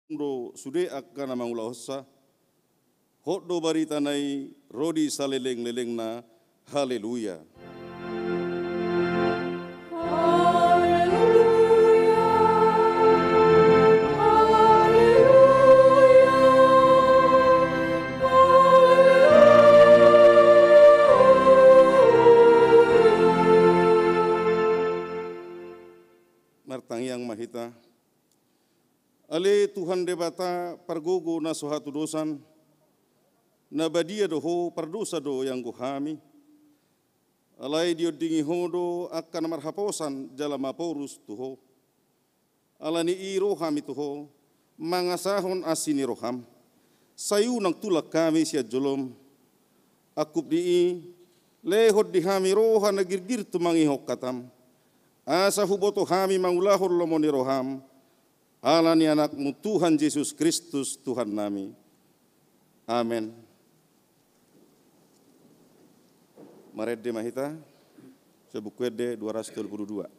do sude akka na mangula hossa hoddo barita nai rodi saleleng leleng na haleluya. Martangiang mahita ale Tuhan debata pargogo na sohatu dosan na badia doho pardosa do yang gohami alai dio dingi hodo akan marhaposan jala maporus tuho alani i roham tuho mangasahon asini roham sayu nang tulak kami sia jolom akup dii lehod dihami roha na girgir tumangi hokatam asa huboto hami mangulahor lomoni roham alani anakmu Tuhan Yesus Kristus Tuhan nami. Amin. Marede mahita sebukwede 232.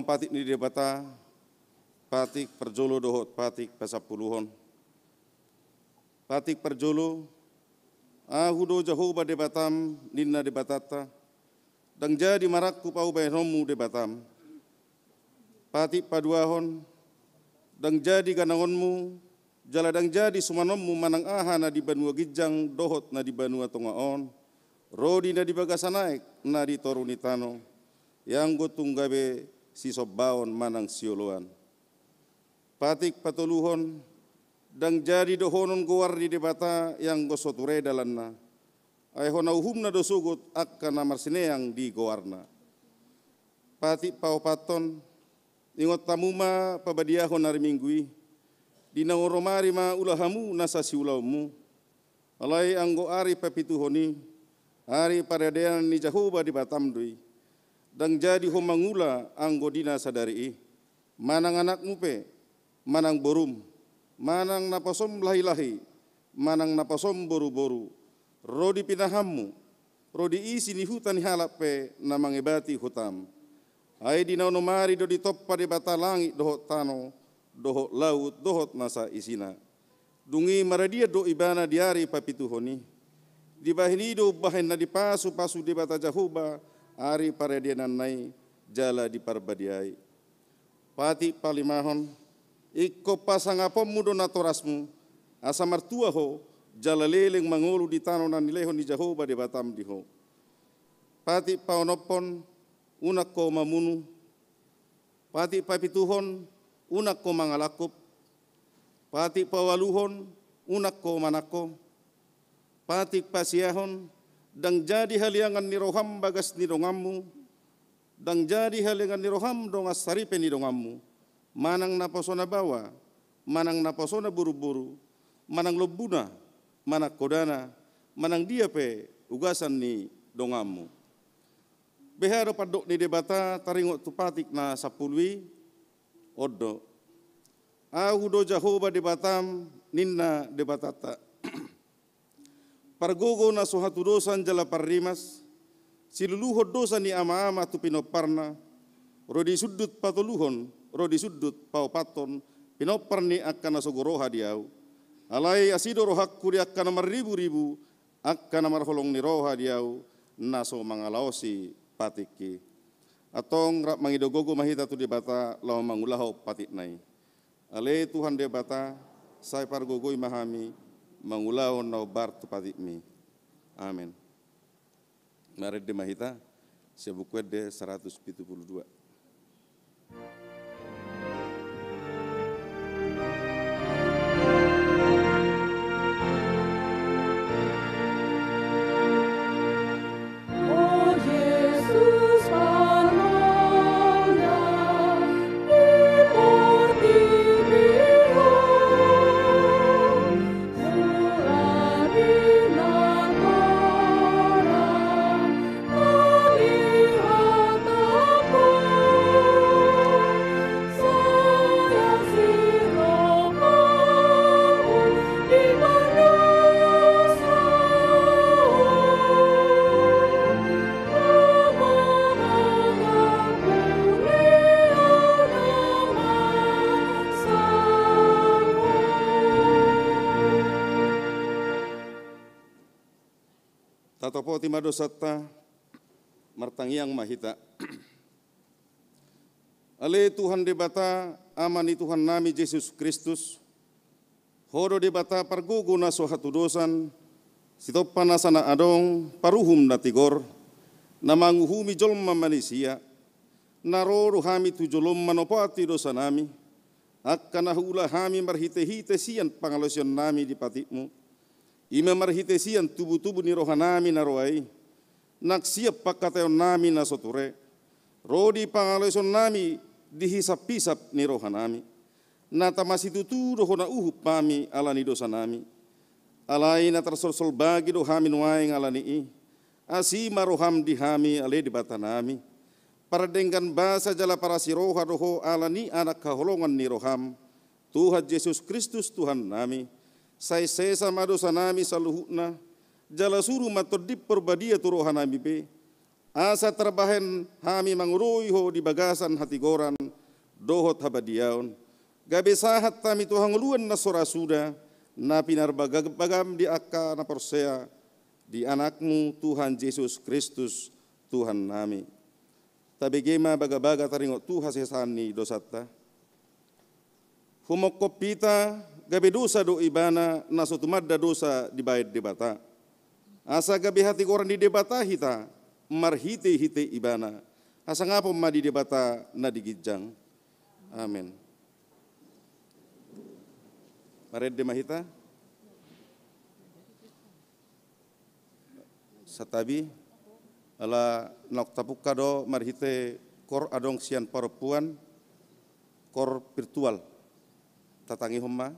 Patik ni debata patik perjolo dohot patik pasapuluhon patik perjolo ahudo Jehovah debatam ninna debatata dang jadi marakku pau bayromu debatam patik paduahon dang jadi ganangonmu jala dang jadi sumanommu manang aha na di banua gijang dohot na di banua tongaon rodi na di bagasanaik na di torunitano yang gotunggabe si sobbaon manang sioloan. Patik patuluhon dang jadi dohonon gowar di debata yang gosoture dalanna. Ay hona uhumna dosugut akka na marsineang di gowarna. Patik paupaton ingot tamuma pabadiahon hari minggui di nangoromari ma ulahamu nasa siulaumu. Alai anggo ari papituhoni ari paradean ni Jehovah di batamdui. Dang jadi homangula anggodina sadari manang anakmu pe manang borum manang napasom lahi-lahi manang napasom boru-boru rodi pinahammu rodi isi ni hutan halap pe namangibati hutam ai di naonomari do di toppa de bata langit dohot tano dohot laut dohot nasa isina dungi maradia do ibana diari papituhoni di bahini do bahen na di pasu de bata Jehovah ari paredianan nai jala di parbadiai. Pati palimahon, iko pasangapom mudo natorasmu, asa martua ho, jala leleng mangolu di tano na nilehon ni Jehovah di batam diho. Pati paonopon, unak ko mamunu, pati papituhon, unak ko mangalakup, pati pawaluhon, unak ko manako, pati pasiahon, dang jadi haliangan ni roham bagas ni dongammu, dang jadi haliangan ni roham dongas saripe ni dongammu, manang naposona bawa, manang naposona buru-buru, manang lobuna, manak kodana, manang dia pe ugasan ni dongammu. Beharo padok ni debata taringot tupatik na sapului, odo. Ahudo Jehovah debatam ninna debatata. Pargogo na sohatu dosan jala parrimas, siluluhod dosa ni ama-ama tu pinoparna, rodi sudut patuluhon, rodi sudut paupaton, pinoparni akan nasogoroha diau. Alai asido rohak kuri akan namar ribu-ribu, akan namar holong ni roha diau, naso mangalaosi patiki. Atong rap mangidogogo mahita tu debata lawa mangulaho patik nai. Ale Tuhan debata sai pargogoi mahami mangulaho nau bar tu patik mi. Amin. Mari de mahita sebukuet de 172. Tatopo timado satta martangiang mahita. Ale Tuhan debata amani Tuhan nami Yesus Kristus. Hodo debata pargugu na so hatudosan. Sitopan nasana adong paruhum na tigor. Na manguhumi jolma manusia. Naroru hami tujolom manopati dosa nami. Akkana hula hami marhite-hite sian pangalosyon nami di patikmu. Ima marhitesian tubuh-tubuh ni rohanami na roai. Naksiap pakatayon nami na soture. Rodi pangaloison nami dihisap-hisap ni rohanami. Natamasitutu rohona uhup pami ala ni dosa nami. Alai na tersorsol bagi rohami nuaing ala ni. Asima roham dihami ale di bata nami. Para denggan basa jala para si roha roho ala ni anak kaholongan ni roham. Tuhan Yesus Kristus Tuhan nami. Sai sesa madosa nami saluhutna, jala suru matodip perbadia tu rohanami be. Asa terbahen hami manguruiho di bagasan hati goran, dohot habadiaon. Gabe sahat tami Tuhan nguluan na sorasuda, na pinar bagam di akka na porsea, di anakmu Tuhan Yesus Kristus Tuhan nami. Tabegema baga-baga taringot Tuhan sesani dosata. Humokopita gabe dosa do ibana naso tumadda dosa di bayat debata. Asa gabe hati orang di debata hita marhite-hite ibana. Asa ngapo ma di debata na digijang. Amin. Mared de mahita. Satabi ala nok tapukado marhite kor adong sian perempuan kor virtual. Tatangi humma.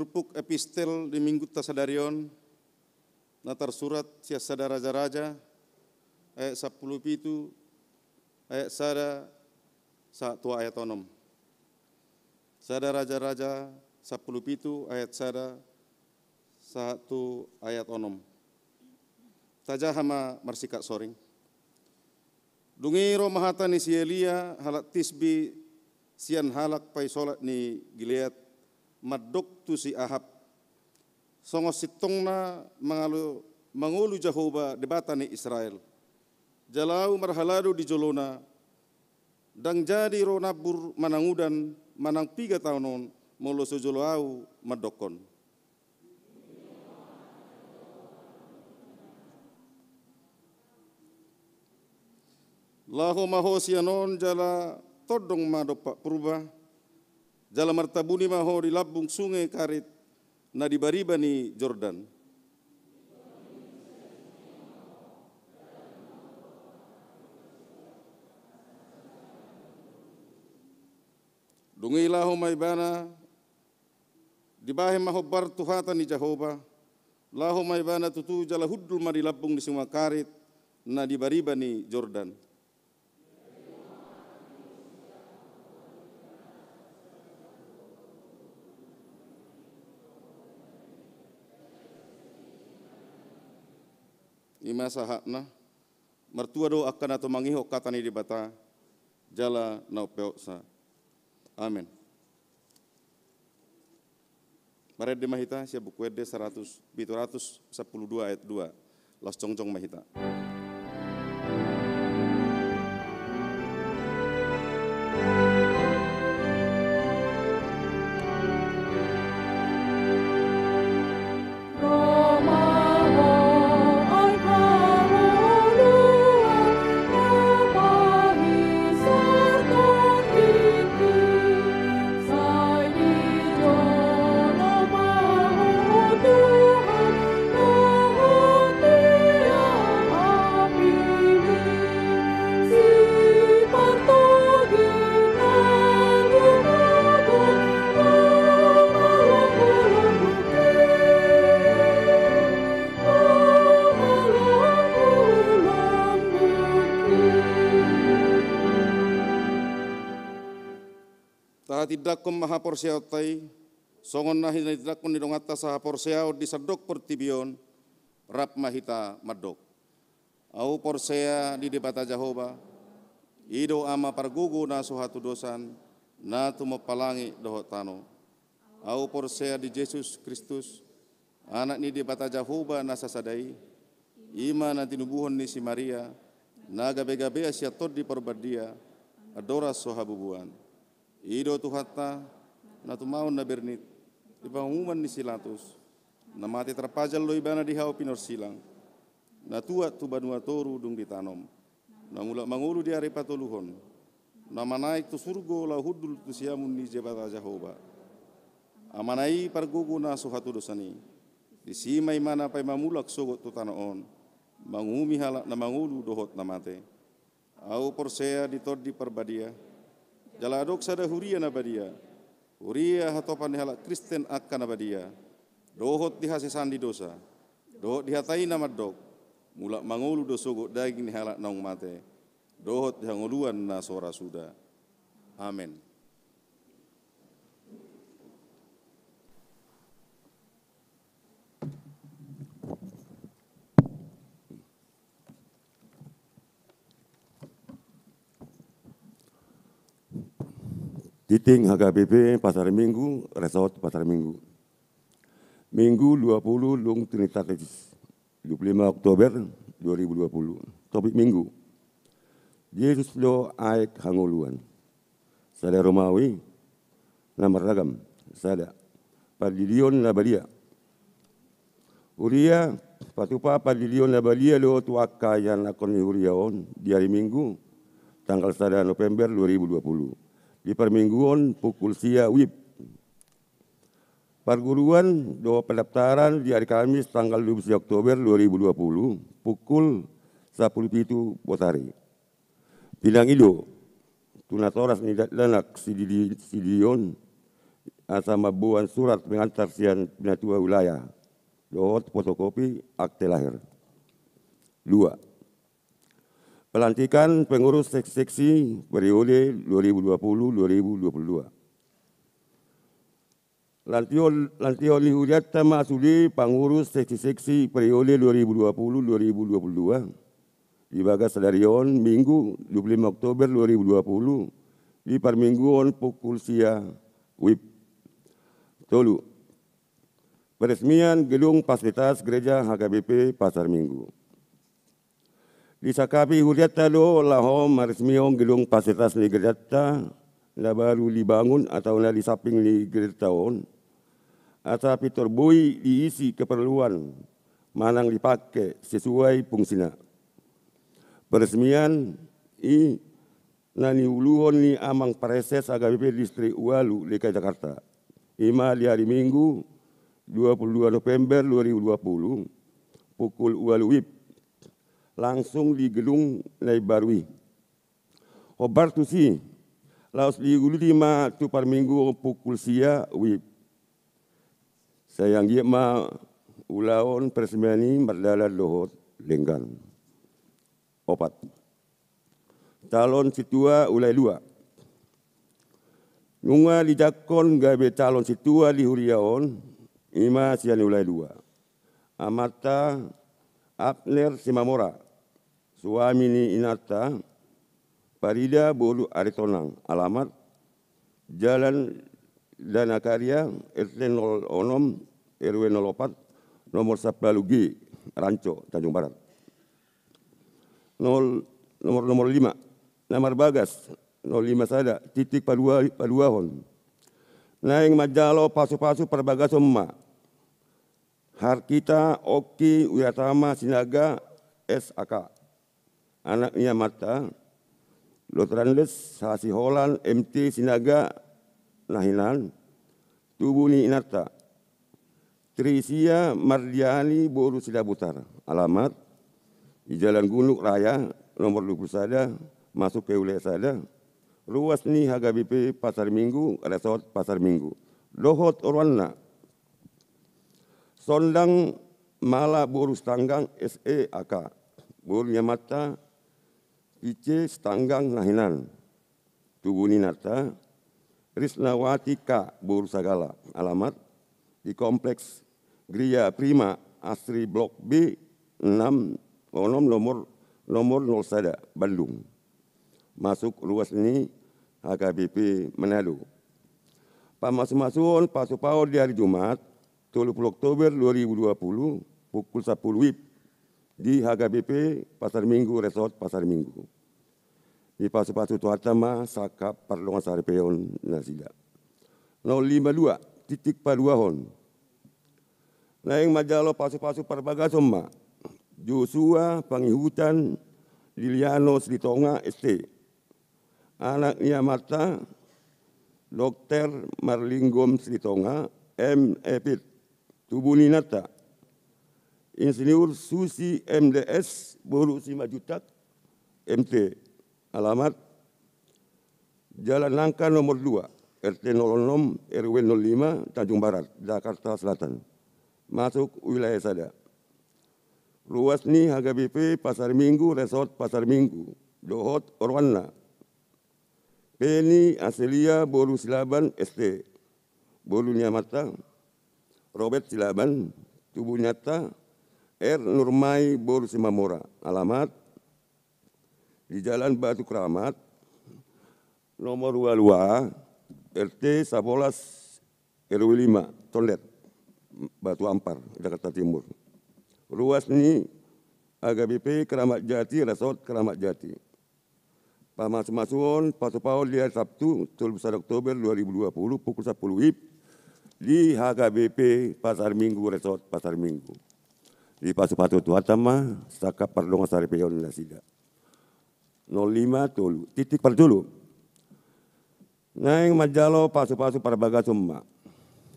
purpuk epistel di minggu tasadarion, natar surat sia sada raja-raja, ayat 10 pitu, ayat sada, satu ayat 6. Sada raja-raja 10 pitu, ayat sada, satu ayat 6. Taja hama marsika soring. Dungiro mahata ni si Elia halak tisbi sian halak pai solat ni Gilead madok tu si Ahab. Songo sitongna mangulu Jehovah debata ni Israel. Jalau marhaladu di jolona dang jadi ro nabur manangudan manang 3 tahunon molo sojoloau madokon. Laho maho sianon jala todong madopak purba, jala martabuni maho di labung sungai karit na di bariba ni Jordan. Dungi laho maibana, di bahe maho bar tuhatan ni Jehovah, laho maibana tutu jala hudul ma di labung ni semua karit na di bariba ni Jordan. Ima sahakna mertua do akan atau mangiho katani di bata jala nau peoksa. Amin. Maret de mahita sia buku ede 112 ayat 2. Las congcong mahita. Tidakkom maha porsiao tai, songon nahi tidakkom ni dongata saha porsiao di sadok pertibion, rap mahita madok. Au porsea di debata Jehovah, ido ama pargugu na suhatu dosan, na tumo palangi dohot tano. Au porsea di Yesus Kristus, anak ni debata Jehovah na sasadai, ima na tinubuhon ni si Maria, na gabe-gabe asia tod di perbadia, adora sohabubuan. Ido tuhata na tumaon na bernit, di pangumuman ni Silatus, na mati terpajal lo ibana di hao pinor silang, na tuat tu banua toru dung ditanom, na mulak mangulu di hari patuluhon, na manaik tu surgo la hudul tu siamun ni jebata Jehovah. Amanai pargugu na suhatu dosani, di simai mana pai mamulak sogot tu tanaon, mangumi halak na mangulu dohot na mate, au porsea di tod di perbadia, jala adok sada huria na badia, huria hatopan halak Kristen akan na badia, dohot dihasesan di dosa, dohot dihatai na madok, mulak mangulu dosogo daging halak naung mate, dohot dihanguluan na sora suda. Amin. Titing HKBP Pasar Minggu, Resort Pasar Minggu. Minggu 20 Lung Trinitatis, 25 Oktober 2020. Topik Minggu. Yesus lo aik hanguluan. Sada Romawi, nomor ragam. Sada. Pardilion labalia. Uria, patupa pardilion labalia lo tuaka yang lakon ni Uriaon di hari Minggu, tanggal 1 November 2020. Di permingguan pukul sia wib. Perguruan do pendaftaran di hari Kamis tanggal 12 Oktober 2020 pukul 10.07 Botari. Bilang ido tunatoras ni lanak sidion asa mabuan surat pengantar sian penatua wilayah. Dohot fotokopi akte lahir. 2. Pelantikan pengurus seksi periode 2020-2022. Lantiol lihuriat masuli pengurus seksi periode 2020-2022 di Bagas Sadarion Minggu 25 Oktober 2020 di Parmingguon pukul sia WIB. Tolu. Peresmian gedung fasilitas gereja HKBP Pasar Minggu. Disakapi huriata do lahom meresmion gedung fasilitas ni gereja na baru dibangun atau na disaping ni gereja tahun. Atau terbui diisi keperluan manang dipakai sesuai fungsina. Peresmian nani uluhon ni amang pareses HKBP distrik Ualu DKI Jakarta. Ima di hari Minggu 22 November 2020 pukul Ualu WIB langsung di gedung Nai Barui. Obar tu si laos di ulu lima tu par minggu pukul sia WIB. Sayang dia ma ulaon peresmiani berdala dohot lenggan. 4. Calon situa ulai 2. Nunga dijakon gabe calon situa di huriaon ima sian ulai 2. Amata Abner Simamora, suami ni Inata, Parida Bolu Aritonang, alamat Jalan Danakarya RT 06 RW 04 nomor 10 G Ranco Tanjung Barat. Nomor 5 Namar Bagas 05 Sada titik paduahon. Naing majalo pasu-pasu perbagas umma. Harkita Oki Wiratama Sinaga SAK. Anaknya Mata Lotrandes Hasi Holan MT Sinaga Nahinan, Tubuni Inata, Trisia Mardiani Boru Sidabutar, alamat di Jalan Gunung Raya, nomor 20 Sada, masuk ke wilayah Sada, ruas ni HKBP Pasar Minggu, Resort Pasar Minggu, Dohot Orwana, Sondang Mala Boru Stanggang SEAK, Boru Yamata, Ice Stanggang Nahinan, Tubuni Nata, Risnawati K. Borsagala, alamat di Kompleks Gria Prima Asri Blok B 6 nomor 01 Bandung. Masuk ruas ini HKBP Manado. Pamas-masuon pasupau di hari Jumat 30 Oktober 2020 pukul 10 WIB di HKBP Pasar Minggu Resort Pasar Minggu. Di pasu-pasu tuatama sakap parlongan sarepeon nasida. 052 titik paduahon. Naing majalo pasu-pasu perbagas somma. Joshua Pangihutan Liliano Sritonga ST. Anaknya Mata Dr. Marlinggom Sritonga M.Epit. Tubuni Nata. Insinyur Susi MDS Boru Simajutak MT. Alamat Jalan Nangka nomor 2 RT 06 RW 05 Tanjung Barat Jakarta Selatan. Masuk wilayah Sada. Ruas ni HKBP Pasar Minggu Resort Pasar Minggu. Dohot Orwana. Penny Aselia Boru Silaban ST. Boru Nyamata. Robert Silaban. Tubuh Nyata. R. Nurmai Boru Simamora. Alamat di Jalan Batu Keramat, nomor 22, RT 11 RW 5, Tondet, Batu Ampar, Jakarta Timur. Ruas ini HKBP Keramat Jati, Resort Keramat Jati. Pamas-masuon pasupau di hari Sabtu 31 Oktober 2020 pukul 10 WIB di HKBP Pasar Minggu Resort Pasar Minggu. Di pasu-pasu tuatama sakap parlongan sarepeon nasida. 05 Tolu, titik perjulu. Naing majalo pasu-pasu perbagas umma.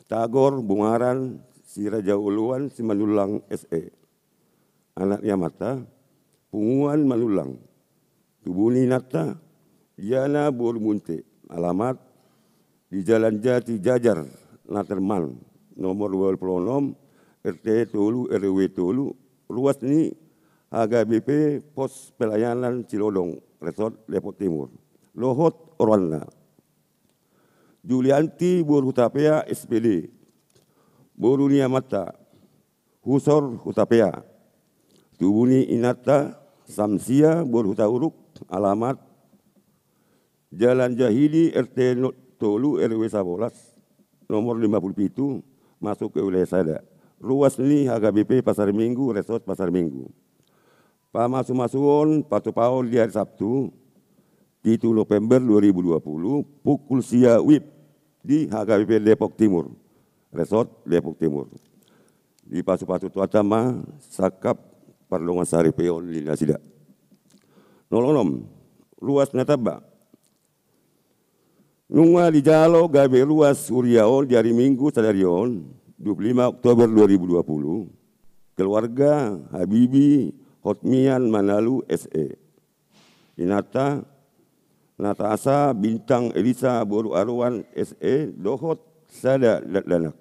Tagor Bungaran si Raja Uluan si Manulang SE. Anaknya Mata, Punguan Manulang. Tubuni Nata, Diana Bormunte. Alamat di Jalan Jati Jajar, Naterman, nomor 26, RT Tolu, RW Tolu, ruas ini HGBP Pos Pelayanan Cilodong, Resort Depok Timur. Lohot Orwana. Julianti Burhutapea SPD. Borunia Mata, Husor Hutapea. Tubuni Inata, Samsia Burhutauruk, alamat Jalan Jahidi RT Tolu RW 11, nomor 57, masuk ke wilayah Sada. Ruas ini HGBP Pasar Minggu, Resort Pasar Minggu. Pamasuk-masuon Patu Paul di hari Sabtu, 7 November 2020, pukul sia WIB di HGBP Depok Timur, Resort Depok Timur. Di Pasu-Pasu Tuatama, Sakap, Parlongan Sari Peon, Lina Sida. 06, ruas Nataba. Nunga di Jalo gabe ruas Uriaon di hari Minggu Sadarion, 25 Oktober 2020. Keluarga Habibi Hotmian Manalu SE. Inata Natasa Bintang Elisa Boru Arwan SE Dohot Sada Danak.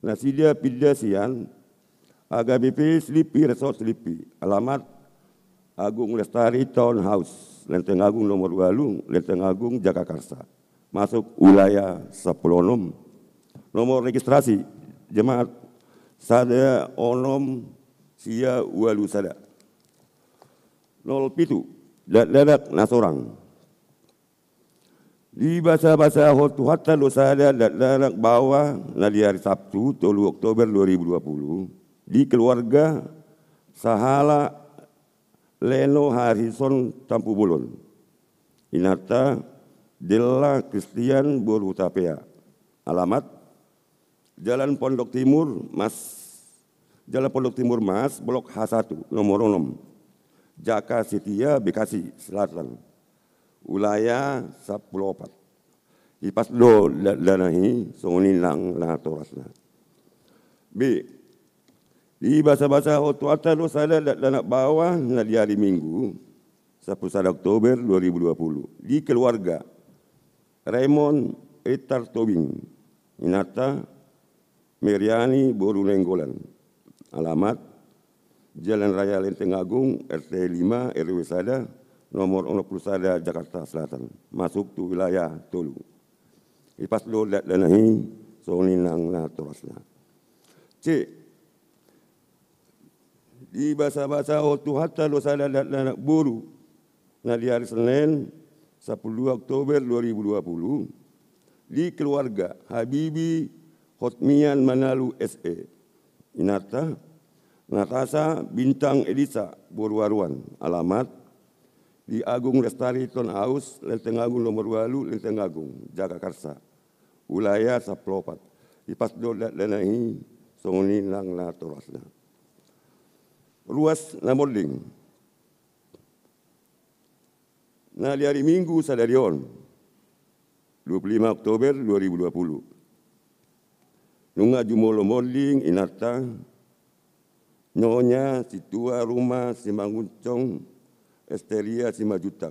Nasidia Pidasian HGBP Slipi Resort Slipi. Alamat Agung Lestari Townhouse, Lenteng Agung nomor 2, Lenteng Agung Jagakarsa. Masuk wilayah Sapolonom. Nomor registrasi jemaat Sada Onom Sia Walu Sada. 07 Dadak Nasorang. Di bahasa-bahasa Hotu Hatta Losada Dadak Bawah di hari Sabtu 3 Oktober 2020 di keluarga Sahala Leno Harrison Tampu Bulon. Inata Della Christian Borhutapea. Alamat Jalan Pondok Timur Mas, Blok H1, nomor 6, Jaka Setia, Bekasi Selatan, wilayah Sapulopat. Ipas do danahi sonilang latorasna. B. Di bahasa-bahasa Hotuata do sada danak bawah na di hari Minggu 11 Oktober 2020 di keluarga Raymond Etar Tobing, Inata Meriani Boru Nenggolan. Alamat Jalan Raya Lenteng Agung RT 5 RW Sada nomor 60 Sada Jakarta Selatan. Masuk tu wilayah Tolu. Ipas do danahi soninang latorasna. C. Di bahasa-bahasa Hotu Hatta Losada Danak Boru na di hari Senin 10 Oktober 2020 di keluarga Habibi Hotmian Manalu SE. Inata Natasa Bintang Elisa Borwaruan. Alamat di Agung Lestari Townhouse, Lenteng Agung nomor 2, Lenteng Agung Jagakarsa, wilayah Saplopat. Ipas do danahi songoni lang latorasna. Ruas Namording. Nah di hari Minggu Sadarion 25 Oktober 2020. Nunga Jumolo Mording Inata Nyonya Situa Rumah Simanguncong Esteria Simajutak.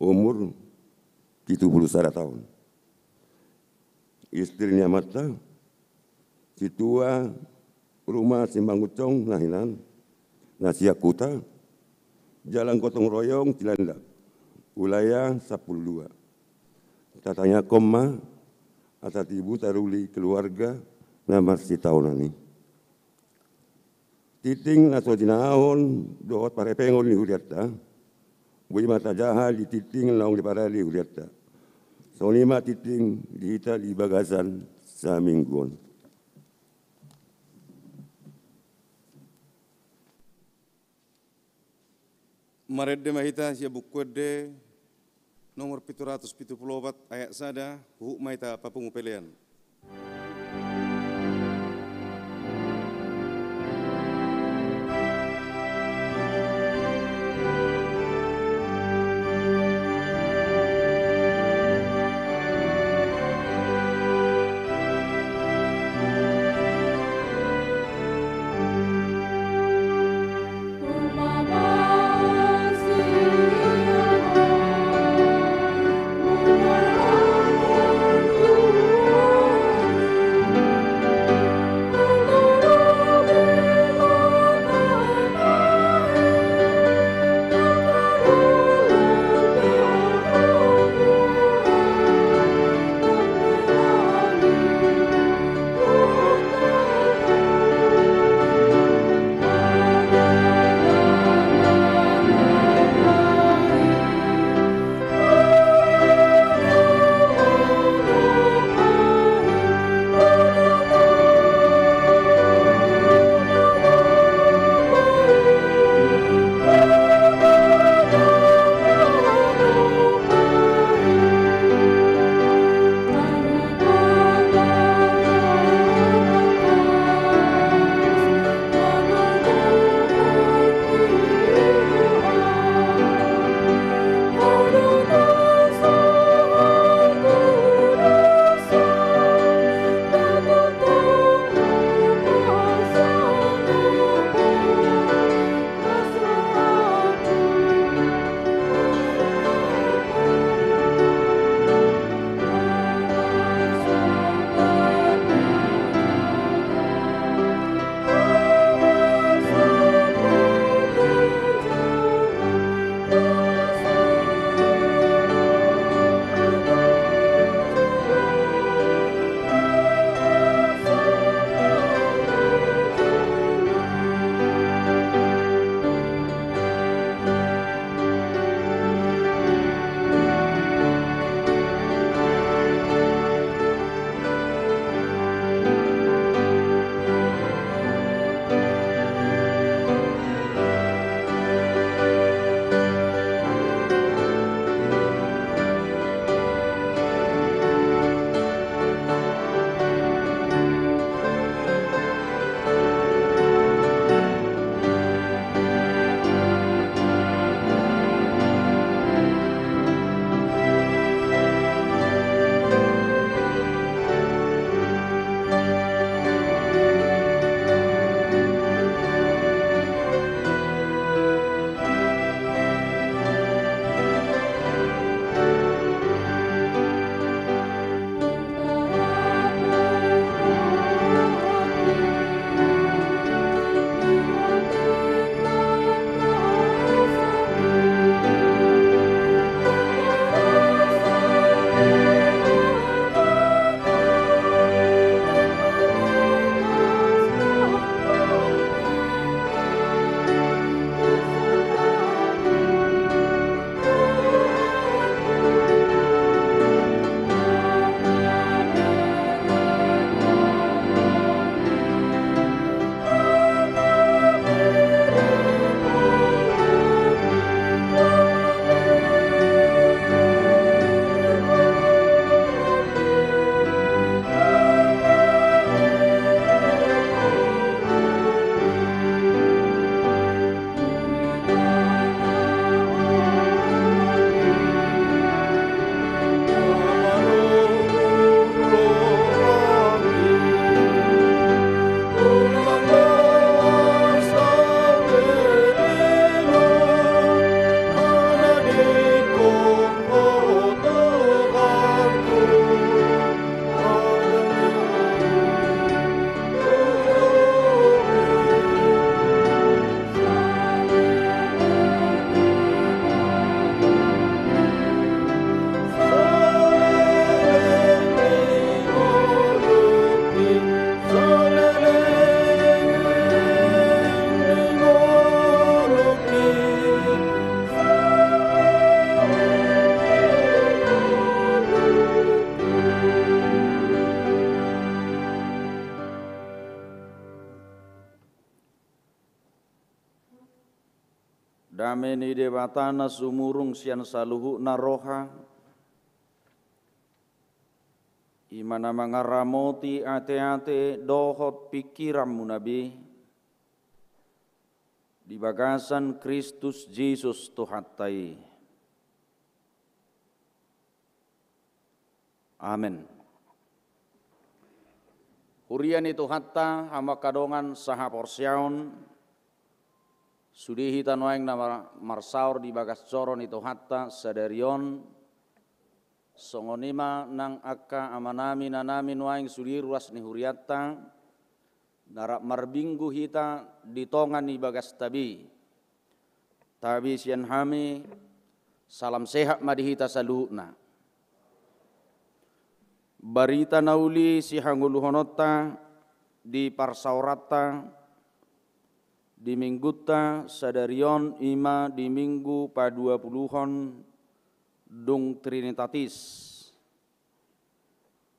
Umur 71 tahun. Istrinya Mata Situa Rumah Simanguncong Nahinan Nasiakuta, Jalan Gotong Royong Cilandak, wilayah 12. Tatanya koma atas ibu taruli keluarga nama si tahun ini. Titing naso dinahon dohot parepengon ni huriata. Bui mata jaha di titing laung di parali huriata. Sonima titing dihita di bagasan sa mingguan. Maredde mahita sia bukwede nomor 774 ayat sada hu maita papungupelean. Mama, dameni debatana sumurung sian saluhu naroha, imana mangaramoti ate-ate dohot pikiranmu nabi, di bagasan Kristus Yesus Tuhatai. Amin. Hurian itu hatta hama kadongan saha porsiaun, sudihi tanuaing nama marsaur di bagas coron itu hatta sadarion, songonima nang akka amanami nanami nuaing sudi ruas ni huriatta, narak marbinggu hita ditongan ni bagas tabi. Tabi sian hami, salam sehat madihita saluna. Barita nauli si hanguluhonota di parsaurata di mingguta sadarion ima di minggu pa-20 dung Trinitatis.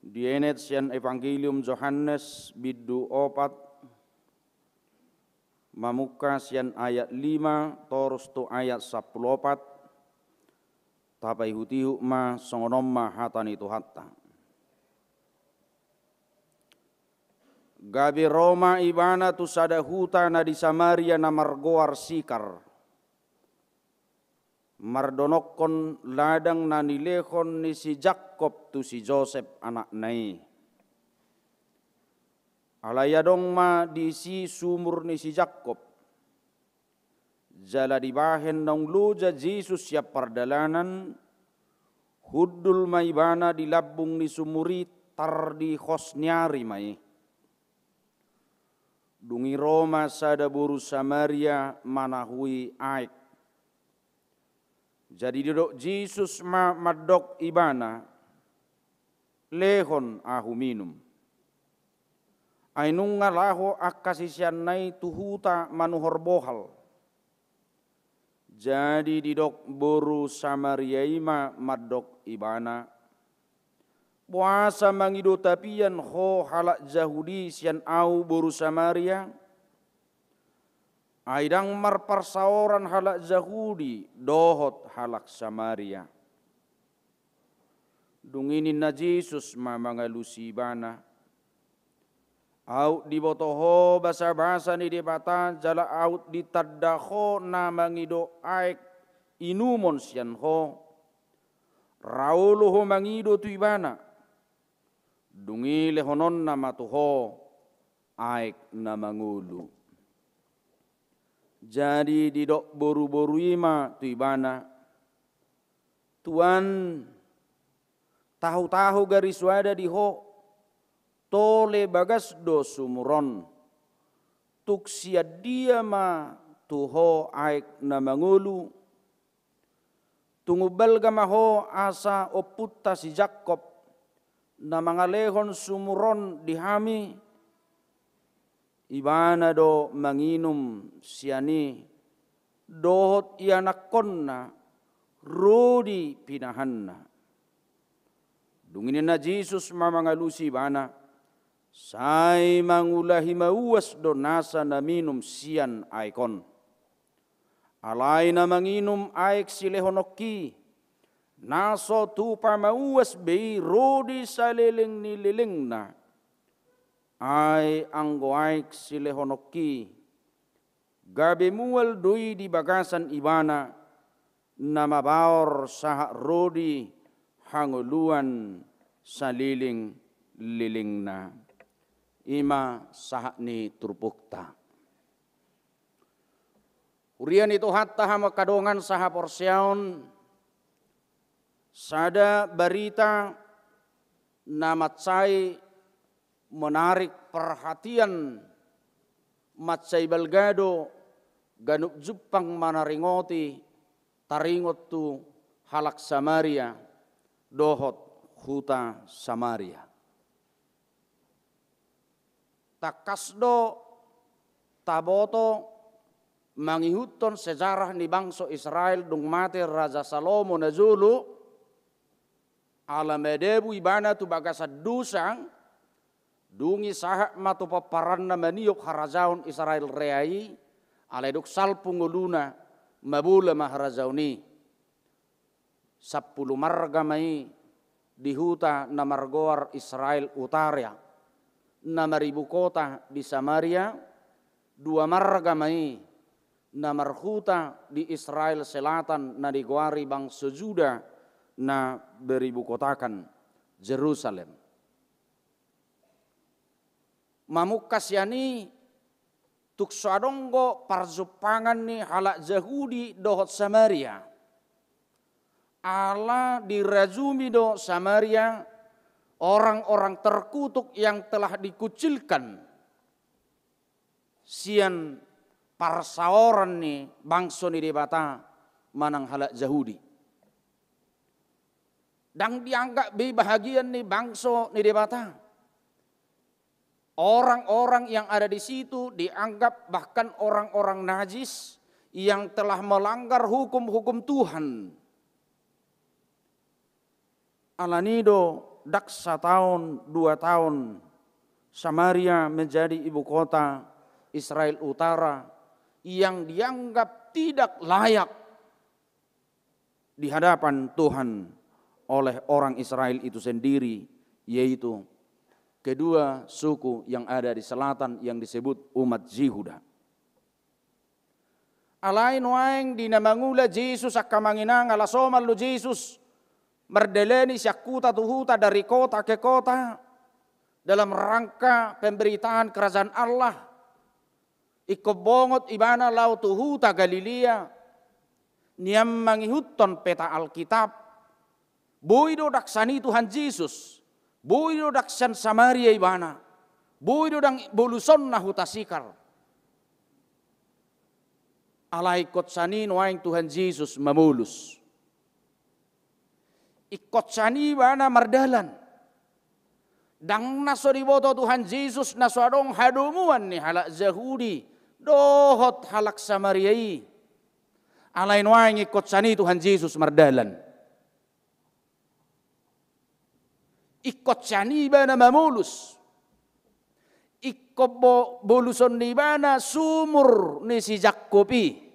Dienet sian Evangelium Johannes bidu 4 mamuka sian ayat 5 torus tu ayat 14 tapai hutihu ma songonom ma hatani tu hatta. Gabi Roma ibana tu sada hutana di Samaria na margoar sikar. Mardonokon ladang na nilehon ni si Jacob tu si Joseph anak nai. Alayadong ma di si sumur ni si Jacob. Jala dibahen nong luja Jesus siap pardalanan. Hudul ma ibana di labung ni sumuri tar di hosnyari mai. Dungi Roma sada buru Samaria manahui aik. Jadi duduk Jesus ma madok ibana lehon ahu minum. Ainung ngalaho akasisian nai tuhuta manuhor bohal. Jadi didok buru Samaria ima madok ibana. Puasa mangido tapian ho halak Yahudi sian au buru Samaria. Aidang marparsaoran halak Yahudi dohot halak Samaria. Dunginin na Jesus mamangalusi bana. Au dibotoho basa-basa ni debata jala out ditadaho na mangido aik inumon sian ho. Rauluho mangido tu ibana. Dungi lehonon na matuho aik na mangulu. Jadi didok boru-boru ima tu ibana. Tuan tahu-tahu garis wada diho tole bagas do sumuron. Tuk siad dia ma tuho aik na mangulu. Tungubal gamaho asa oputta si Jacob. Na mangalehon sumuron dihami ibana do manginum siani dohot ianakonna rodi pinahanna. Dunginin na Jesus mamangalusi ibana say mangulahi mauas do nasa na minum sian aikon. Alay na manginum aik silehonokki. Naso tu pamauas bei rodi salileng ni lileng na. Ay anggoaik silehonoki. Gabi mual dui di bagasan ibana. Na mabaor sahak rodi hanguluan salileng lileng na. Ima sahak ni turpukta. Urian itu hatta hama kadongan saha porsiaun. Sada berita na matsai menarik perhatian matsai balgado ganuk Jepang manaringoti taringot tu halak Samaria dohot huta Samaria. Takasdo taboto mangihuton sejarah ni bangsa Israel dung mati Raja Salomo na Zulu. Alamedebu ibana tu bagasa dusang dungi sahak matu paparan na maniok harajaun Israel reai aleduk salpunguluna mabula maharazauni 10 marga mai di huta na margoar Israel utara na maribu kota di Samaria, 2 marga mai na marhuta di Israel selatan na digoari bangsa Juda na beribu kotakan Jerusalem. Mamukas yani tuksadonggo parzupangan ni halak Yahudi dohot Samaria. Allah dirajumi do Samaria, orang-orang terkutuk yang telah dikucilkan. Sian parsaoran ni bangso ni debata manang halak Yahudi. Dan dianggap bahagian ni bangso ni debata. Orang-orang yang ada di situ dianggap bahkan orang-orang najis yang telah melanggar hukum-hukum Tuhan. Alanido dak 1 tahun 2 tahun Samaria menjadi ibu kota Israel Utara yang dianggap tidak layak di hadapan Tuhan oleh orang Israel itu sendiri, yaitu kedua suku yang ada di selatan yang disebut umat Yehuda. Alain waeng dinamangula Jesus akamanginang alasoman lu Jesus merdeleni syakuta tuhuta dari kota ke kota dalam rangka pemberitaan kerajaan Allah. Ikobongot ibana lau tuhuta Galilea niam mangihutton peta Alkitab. Boido daksani Tuhan Yesus. Boido daksan Samaria ibana. Boido dang boluson na hutasikar. Alai kotsanin waing Tuhan Yesus mamulus. Ikot sani bana mardalan. Dang naso diboto Tuhan Yesus naso adong hadumuan ni halak Yahudi. Dohot halak Samariai. Alain waing ikot sani Tuhan Yesus mardalan. Ikot sani bana mamulus. Ikot boluson ni bana sumur ni si Jakobi.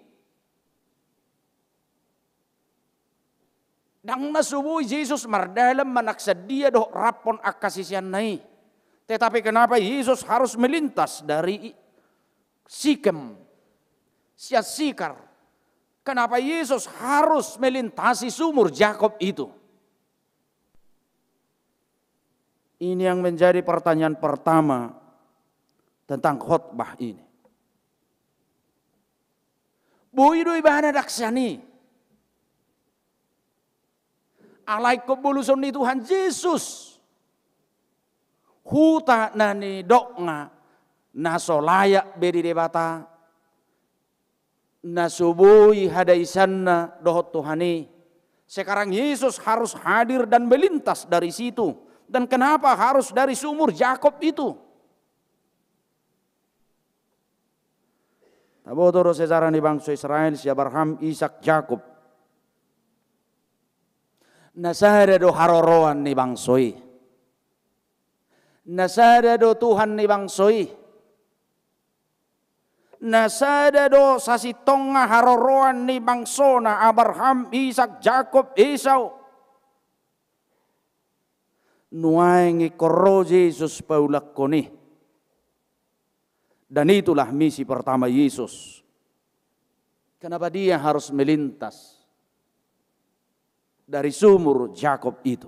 Dang nasubuhi Yesus mardalam manaksadia doh rapon akasisian nai. Tetapi kenapa Yesus harus melintas dari Sikem, Sikar? Kenapa Yesus harus melintasi sumur Jakob itu? Ini yang menjadi pertanyaan pertama tentang khotbah ini. Boido ibana daksani. Alai kebuluson ni Tuhan Yesus. Huta nani dokna naso layak bedi debata. Nasubui hadaisanna dohot Tuhani. Sekarang Yesus harus hadir dan melintas dari situ. Dan kenapa harus dari sumur Jakob itu? Tabotoro sejarah ni bangsa Israel si Abraham, Ishak, Jakob. Nasada do haroroan ni bangsoi. Nasada do Tuhan ni bangsoi. Nasada do sasitonga haroroan ni bangsona Abraham, Ishak, Jakob, Esau. Nuaingi koro Yesus paulak koni. Dan itulah misi pertama Yesus. Kenapa dia harus melintas dari sumur Jakob itu?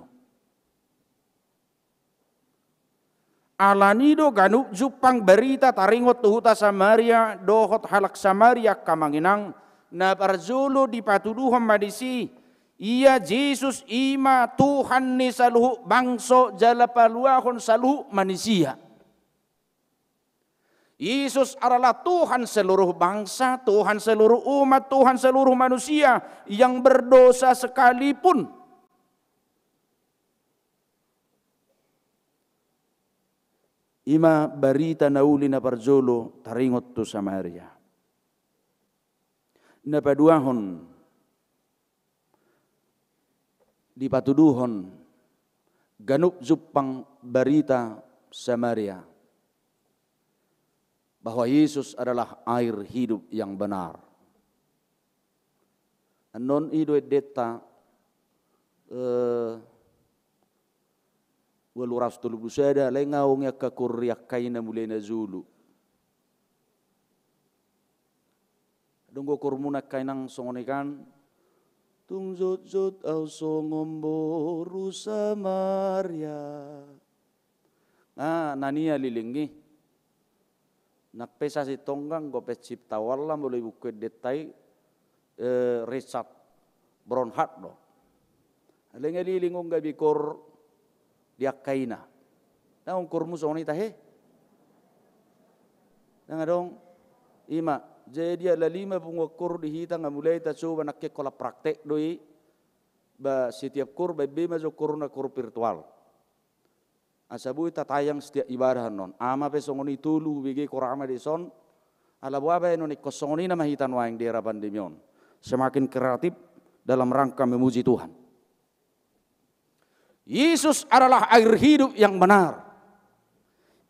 Alanido ganuk jupang berita taringot tuhuta Samaria dohot halak Samaria kamanginang na parjolo di patuduhan madisi iya Yesus ima Tuhan ni saluhu bangso jala paluahon saluhu manusia. Yesus adalah Tuhan seluruh bangsa, Tuhan seluruh umat, Tuhan seluruh manusia yang berdosa sekalipun. Ima barita nauli na parjolo taringot tu Samaria. Napaduahon di patuduhon ganuk jupang barita Samaria bahwa Yesus adalah air hidup yang benar. anon ido deta 230 lengau ngaka kurriak kaina mulena Zulu. Dunggo kurmuna kainang songonikan tung zot zot au songomboru Samaria. Nania lilingi. Nakpesa si tonggang go pecipta wala mulai buku detai Richard Bronhardt do. Alenga lilingong gabi kor diak kaina. Naong kormu songoni tahe. Dong ima jadi ala 5 kor dihita nga mulai ta coba nakke kola praktek doi ba setiap kor ba bema jo kor na kor virtual. Asabu ita tayang setiap ibadah non. Ama pe songoni tulu bigi korama di son. Ala buaba non ikosongoni na mahitan waing di era pandemion. Semakin kreatif dalam rangka memuji Tuhan. Yesus adalah air hidup yang benar.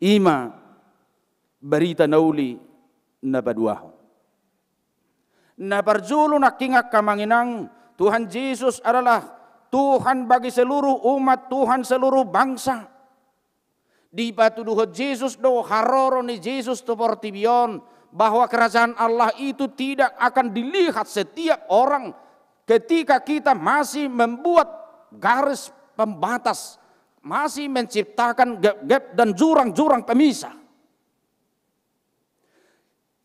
Ima berita nauli na baduaho. Na parjulu na kingak kamanginang Tuhan Yesus adalah Tuhan bagi seluruh umat, Tuhan seluruh bangsa. Di patuduh Yesus do haroro ni Yesus to portibion bahwa kerajaan Allah itu tidak akan dilihat setiap orang ketika kita masih membuat garis pembatas, masih menciptakan gap-gap dan jurang-jurang pemisah.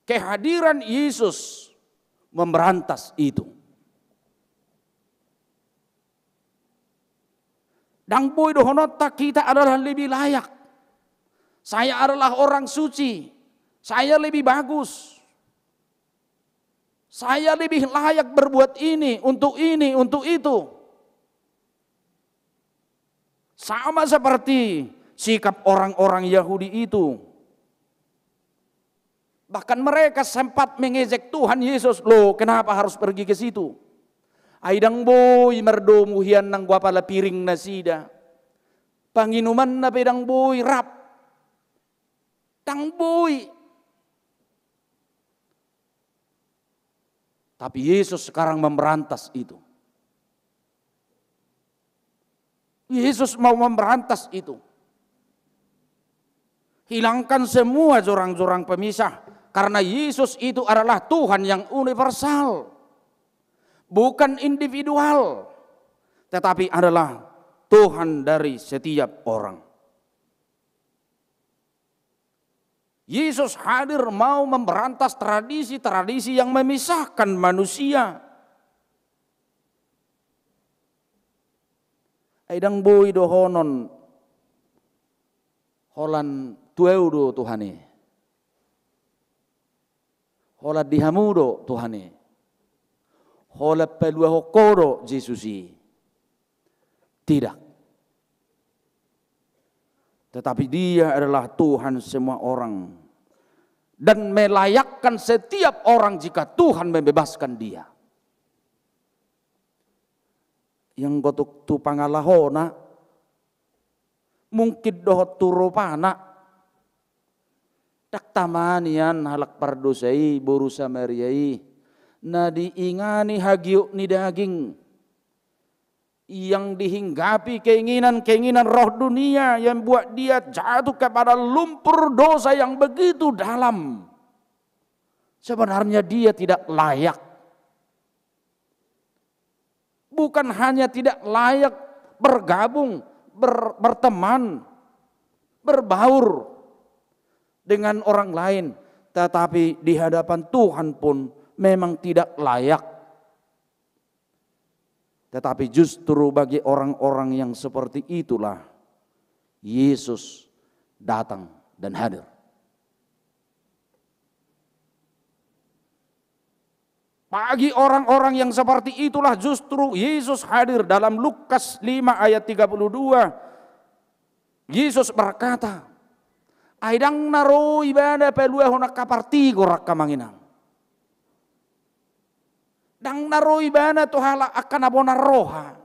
Kehadiran Yesus memberantas itu. Dang boy dohonota kita adalah lebih layak. Saya adalah orang suci. Saya lebih bagus. Saya lebih layak berbuat ini, untuk itu. Sama seperti sikap orang-orang Yahudi itu. Bahkan mereka sempat mengejek Tuhan Yesus. Loh, kenapa harus pergi ke situ? Aidang boy merdomu hian nang gua pala piring nasida. Panginuman na pedang boy rap. Dang boy. Tapi Yesus sekarang memberantas itu. Yesus mau memberantas itu. Hilangkan semua jurang-jurang pemisah. Karena Yesus itu adalah Tuhan yang universal. Bukan individual. Tetapi adalah Tuhan dari setiap orang. Yesus hadir mau memberantas tradisi-tradisi yang memisahkan manusia. Aidang boy dohonon holan tueudo Tuhane. Hola dihamudo Tuhane. Hola pelua hokodo Jesusi. Tidak. Tetapi Dia adalah Tuhan semua orang. Dan melayakkan setiap orang jika Tuhan membebaskan dia. Yang gotuk tu pangalahona mungkin dohot turopana dak tamanian halak pardosai boru samariai na diingani hagiuk ni daging yang dihinggapi keinginan roh dunia yang buat dia jatuh kepada lumpur dosa yang begitu dalam. Sebenarnya dia tidak layak. Bukan hanya tidak layak bergabung, berteman, berbaur dengan orang lain. Tetapi di hadapan Tuhan pun memang tidak layak. Tetapi justru bagi orang-orang yang seperti itulah Yesus datang dan hadir. Bagi orang-orang yang seperti itulah justru Yesus hadir. Dalam Lukas 5 ayat 32. Yesus berkata, aidang naro ibadah pelua honak kaparti gorak kamanginang. Dang naro ibadah tuhala akan abona roha.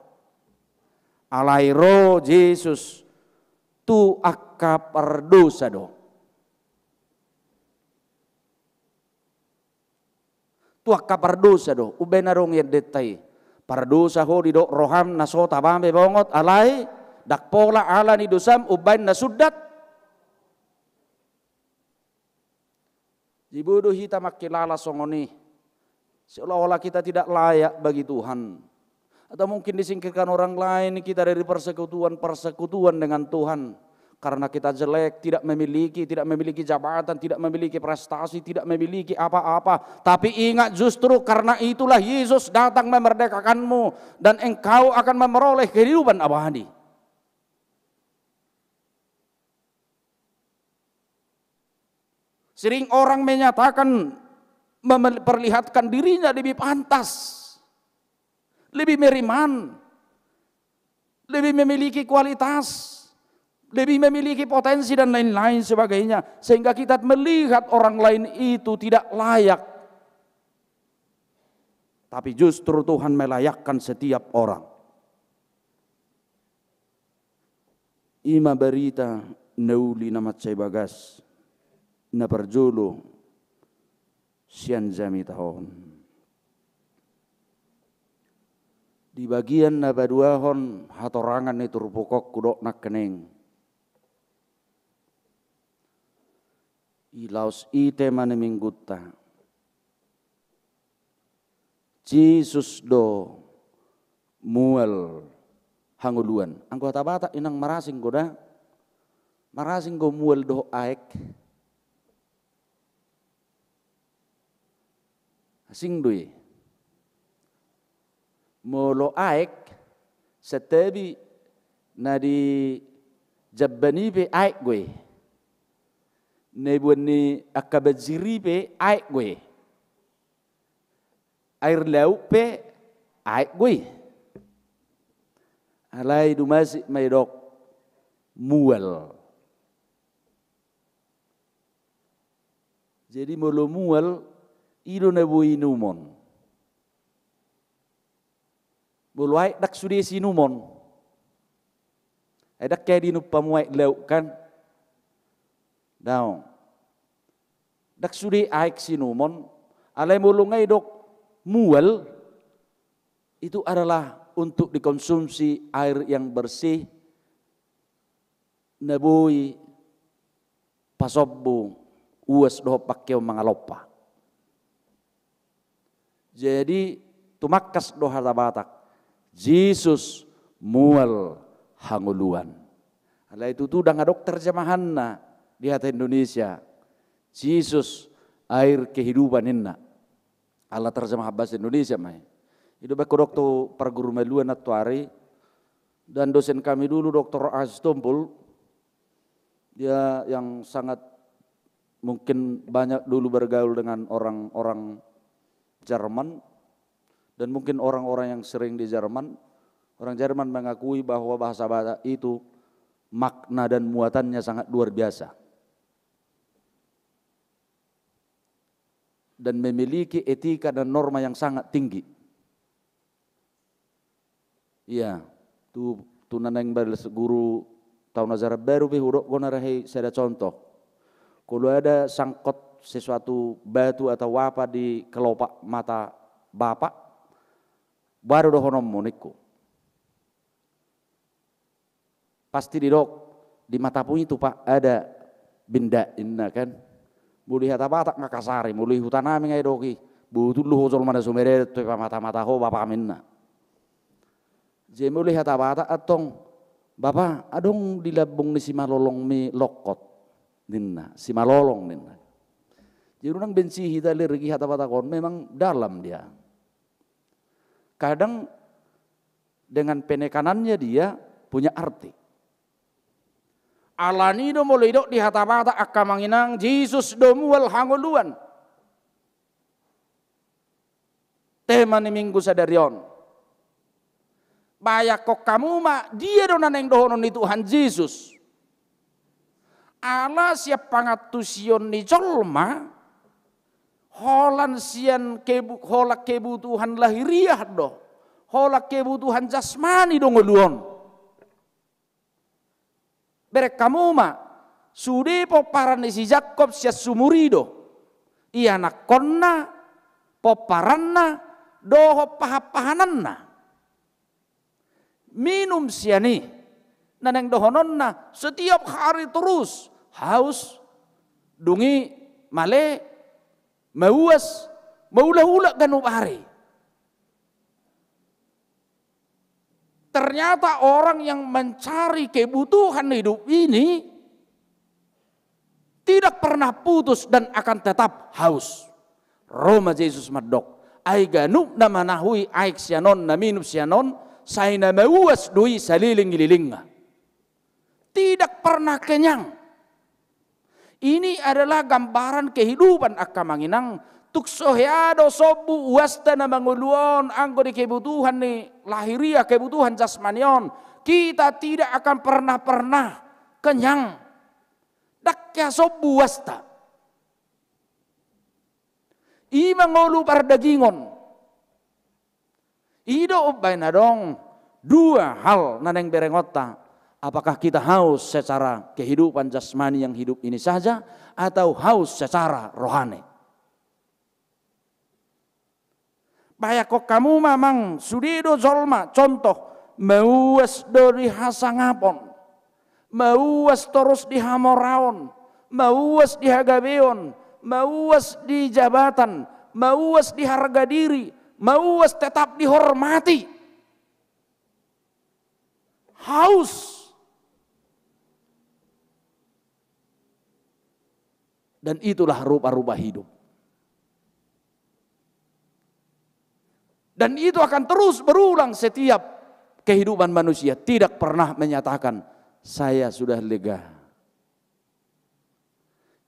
Alai roh Yesus tu akapar dosa do. Tuak kapardosa do, ube na rong yedetai. Pardosa ho di do roham na so tabambe bongot alay, dakpola ala ni dosam ubain na sudat. Jibodoh hita makilala songoni. Seolah-olah kita tidak layak bagi Tuhan. Atau mungkin disingkirkan orang lain kita dari persekutuan dengan Tuhan. Karena kita jelek, tidak memiliki jabatan, tidak memiliki prestasi, tidak memiliki apa-apa. Tapi ingat justru karena itulah Yesus datang memerdekakanmu. Dan engkau akan memperoleh kehidupan abadi. Sering orang menyatakan, memperlihatkan dirinya lebih pantas. Lebih meriman, lebih memiliki kualitas, lebih memiliki potensi dan lain-lain sebagainya. Sehingga kita melihat orang lain itu tidak layak. Tapi justru Tuhan melayakkan setiap orang. Ima berita nauli nama cai bagas, na perjolo sian jami tahun. Di bagian na baduahon hatorangan itu rupukok kudok nak keneng. Ilaus ite mane minggutta. Jesus do mual hanguluan. Angko bata inang marasing goda. Marasing go mual do aek. Asing doi. Molo aek setebi na di jabbani pe aek gue. Nebuan ni akabadziri pe aek gue. Air laut pe aek gue. Alai dumasi maidok mual. Jadi molo mual ido nebu inumon. Buluai dak sudah sinumon, dak kayak di nupamuai lau kan, daun, dak sudah aik sinumon, alai mulungai dok mual, itu adalah untuk dikonsumsi air yang bersih, nebui, pasobbu, uas doh pakai mangalopa. Jadi tumakas doh harta batak. Jesus mual hanguluan. Ala itu tuh udah ngadok terjemahanna di hati Indonesia. Jesus air kehidupan inna. Ala terjemah bahasa Indonesia mah. Itu baku dokter perguru meluan atuari dan dosen kami dulu Dr. Astompul. Dia yang sangat mungkin banyak dulu bergaul dengan orang-orang Jerman. Dan mungkin orang-orang yang sering di Jerman, orang Jerman mengakui bahwa bahasa Batak itu makna dan muatannya sangat luar biasa. Dan memiliki etika dan norma yang sangat tinggi. Iya, tu naneng guru tahun ajaran baru behuruk gonarahi saya contoh. Kalau ada sangkot sesuatu batu atau apa di kelopak mata bapak, baru dohonom moniku. Pasti di dok di matapu itu pak ada benda inna kan. Boleh hata batak ngakasari, boleh hutanami ngai doki. Butuh lu hojol mana sumere tu mata-mata ho bapak minna. Je boleh hata batak atong bapak adong dilabung ni si malolong mi lokot ninna, si malolong ninna. Jadi orang benci hita lirgi hata batakon memang dalam dia. Kadang dengan penekanannya dia punya arti. Alani do mulai dok di hata-hata akamanginang Jesus do mual hanguluan. Tema ni minggu sadarion. Bayak kok kamu mak dia do naneng dohonon ni Tuhan Yesus. Ala siap pangatusion ni jolma. Holan sian holak kebutuhan lahiriah doh, holak kebutuhan jasmani dong nguluon. Berek kamu ma sude po paran si Jakob sia sumurido, iya nak konna poparanna doho pahapahananna. Minum siani naneng dohononna setiap hari terus haus dungi male mauas maula-ula ganub hari. Ternyata orang yang mencari kebutuhan hidup ini tidak pernah putus dan akan tetap haus. Roma Yesus madok ai ganub na manahui aik sianon na minum sianon saina mauas dui saliling-lilinga. Tidak pernah kenyang. Ini adalah gambaran kehidupan akamanginang tuksoheado sobu wasta na manguluon anggo di kebutuhan ni lahiria kebutuhan jasmanion. Kita tidak akan pernah kenyang. Dakya sobu wasta. I mangulu pardagingon. Ido ubay na dong dua hal naneng berengota. Apakah kita haus secara kehidupan jasmani yang hidup ini saja atau haus secara rohani? Bahaya kok kamu memang sudido zolma contoh mauas dari hasangapon, mauas terus di hamoraon, mauas di hagabeon, mauas di jabatan, mauas di harga diri, mauas tetap dihormati. Haus. Dan itulah rupa-rupa hidup. Dan itu akan terus berulang setiap kehidupan manusia. Tidak pernah menyatakan, saya sudah lega.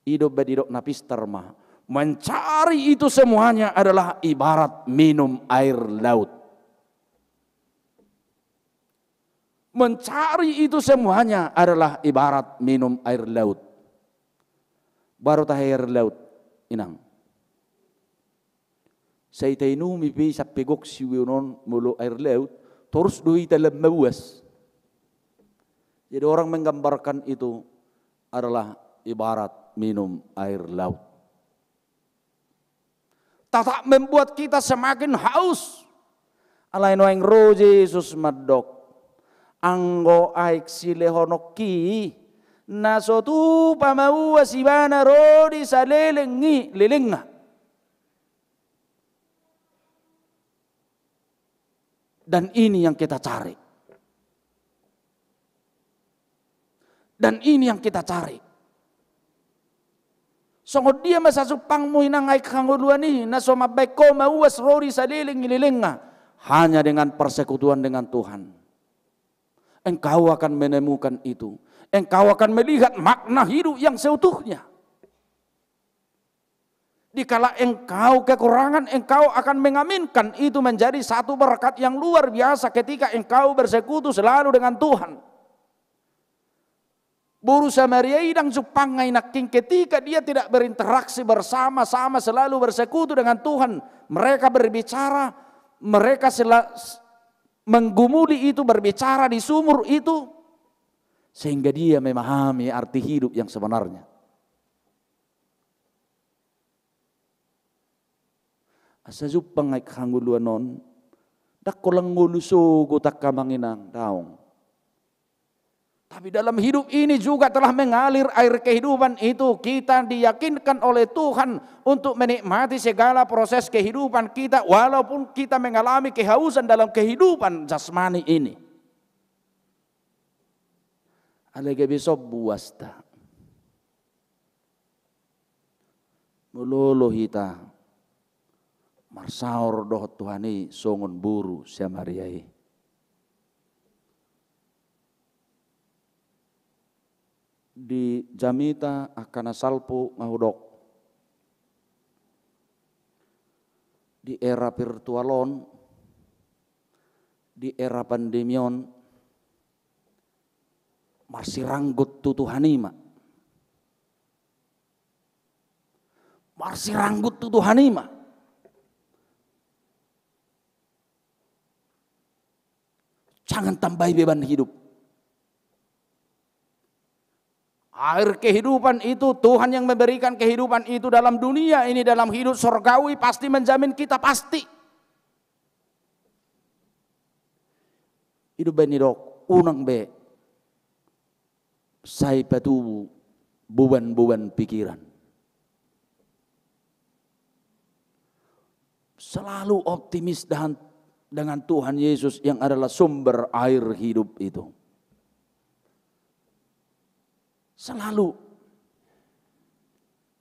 Hidup bedidok napis terma. Mencari itu semuanya adalah ibarat minum air laut. Mencari itu semuanya adalah ibarat minum air laut. Baru air laut inang. Saya tahu mipi sapegok siwionon mulu air laut terus dui dalam mawas. Jadi orang menggambarkan itu adalah ibarat minum air laut. Tak membuat kita semakin haus. Alain waing ro Yesus madok. Anggo aik silehonoki. Nasotu pamau asibana rodi salelengi lelenga. Dan ini yang kita cari. Dan ini yang kita cari. Songod dia masa supang mo inang ay kanguluan ni naso mabeko mauas rodi salelengi lelenga. Hanya dengan persekutuan dengan Tuhan. Engkau akan menemukan itu. Engkau akan melihat makna hidup yang seutuhnya. Dikala engkau kekurangan, engkau akan mengaminkan itu menjadi satu berkat yang luar biasa ketika engkau bersekutu selalu dengan Tuhan. Buru Samaria idang supangai naking ketika dia tidak berinteraksi bersama-sama selalu bersekutu dengan Tuhan. Mereka berbicara, mereka menggumuli itu, berbicara di sumur itu. Sehingga dia memahami arti hidup yang sebenarnya. Asa jupang ay kanguluan non, dakolang nguluso tak kamanginang daong. Tapi dalam hidup ini juga telah mengalir air kehidupan itu. Kita diyakinkan oleh Tuhan untuk menikmati segala proses kehidupan kita. Walaupun kita mengalami kehausan dalam kehidupan jasmani ini. Alege besok buasta. Mulolo hita. Marsaur dohot Tuhani songon buru siamariai. Di jamita akana salpo ngahudok. Di era virtualon, di era pandemion, masih ranggut tutuhanima. Masih ranggut tutuhanima. Jangan tambahi beban hidup. Air kehidupan itu, Tuhan yang memberikan kehidupan itu dalam dunia ini, dalam hidup surgawi, pasti menjamin kita, pasti. Hidup ini dok, unang be, saya patubu, beban-beban pikiran. Selalu optimis dengan Tuhan Yesus yang adalah sumber air hidup itu. Selalu.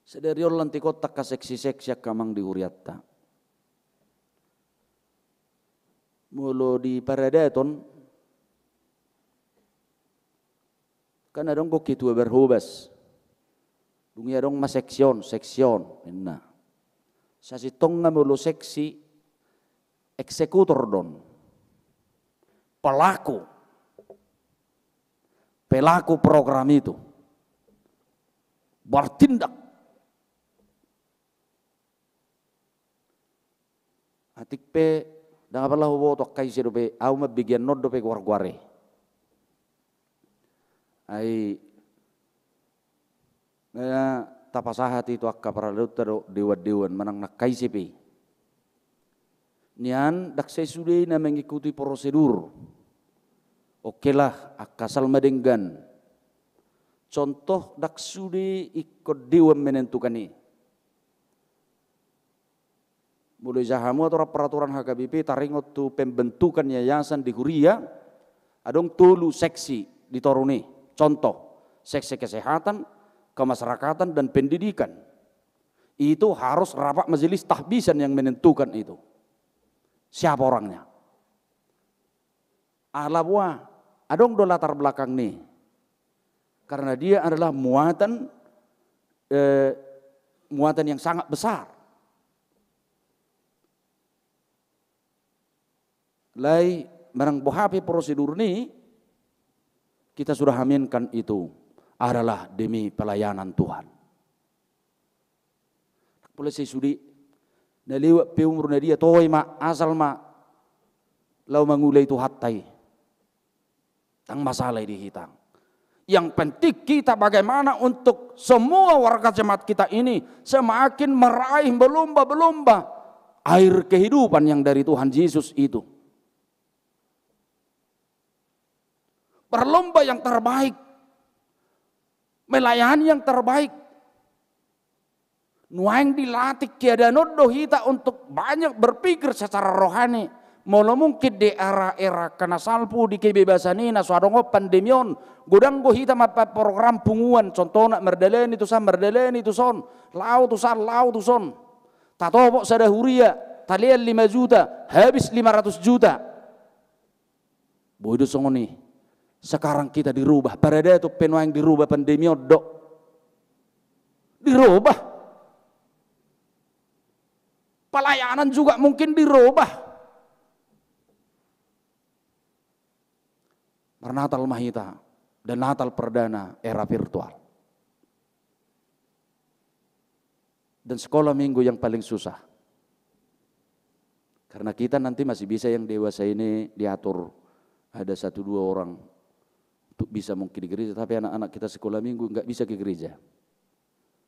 Sedari orang lanti kota kaseksi-seksi kamang di huriatta. Mulu di Paradeton, kan ada kok kitu berhubas. Dungi ada mas seksyon. Nah. Sa sitong nga mulu seksi eksekutor don. Pelaku program itu. Bertindak. Atik pe dengan pala hubo to kay sido pe au mabigyan nod do pe guar-guare. Ay na tapasahat itu akka para lutero dewa-dewan manang nakaisipi. Nian daksay sudi na mengikuti prosedur. Okelah akasal madenggan. Contoh daksudi ikut dewan menentukan ini. Mulai jahamu atau peraturan HKBP taringot tu pembentukan yayasan di Huria. Adong tulu seksi di Toruni. Contoh, seksi kesehatan, kemasyarakatan dan pendidikan. Itu harus rapat majelis tahbisan yang menentukan itu. Siapa orangnya? Alabwa, adong do latar belakang nih. Karena dia adalah muatan yang sangat besar. Lai barang bohapi prosedur ini kita sudah aminkan itu adalah demi pelayanan Tuhan. Boleh saya sudi naliwat pe umur na dia toy ma asal ma lau mangulay itu hatai. Tang masalah di hitang. Yang penting kita bagaimana untuk semua warga jemaat kita ini semakin meraih berlomba-lomba air kehidupan yang dari Tuhan Yesus itu. Berlomba yang terbaik, melayani yang terbaik. Nuang dilatih keadaan dohita untuk banyak berpikir secara rohani. Mula mungkin di era-era kena salpu di kebebasan ini suadongo pandemion godang go hita mapa program punguan contohnya merdelen itu son lau tu son tatobo sada huria talian 5 juta habis 500 juta bodoh songoni sekarang kita dirubah pada itu penuang dirubah pandemion dok dirubah pelayanan juga mungkin dirubah. Natal Mahita dan Natal Perdana era virtual. Dan sekolah minggu yang paling susah. Karena kita nanti masih bisa yang dewasa ini diatur. Ada 1-2 orang untuk bisa mungkin di gereja. Tapi anak-anak kita sekolah minggu nggak bisa ke gereja.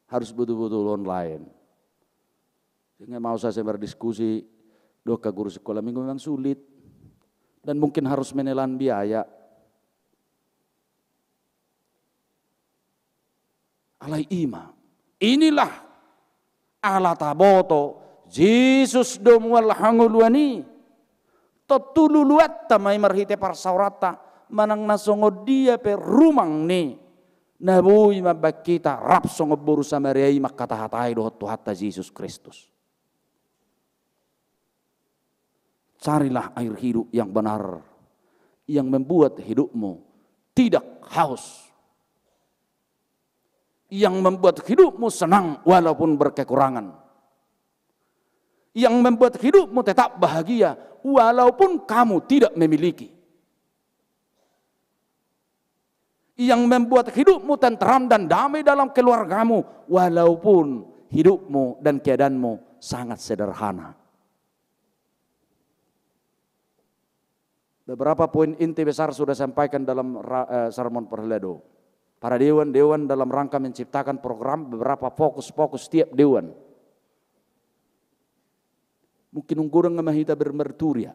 Harus betul-betul online. Sehingga mau saya berdiskusi, doka guru sekolah minggu memang sulit. Dan mungkin harus menelan biaya. Alai ima. Inilah ala taboto Jesus domual hanguluani. Totululuat tamay marhite parsaurata manang nasongod dia per rumang ni. Nabuy mabakita rap songod buru samariay makatahatay dohot tuhatta Jesus Kristus. Carilah air hidup yang benar yang membuat hidupmu tidak haus. Yang membuat hidupmu senang walaupun berkekurangan. Yang membuat hidupmu tetap bahagia walaupun kamu tidak memiliki. Yang membuat hidupmu tentram dan damai dalam keluargamu walaupun hidupmu dan keadaanmu sangat sederhana. Beberapa poin inti besar sudah sampaikan dalam sermon perhelado. para dewan-dewan dalam rangka menciptakan program beberapa fokus-fokus tiap dewan. Mungkin ungkurang mahita bermerturia.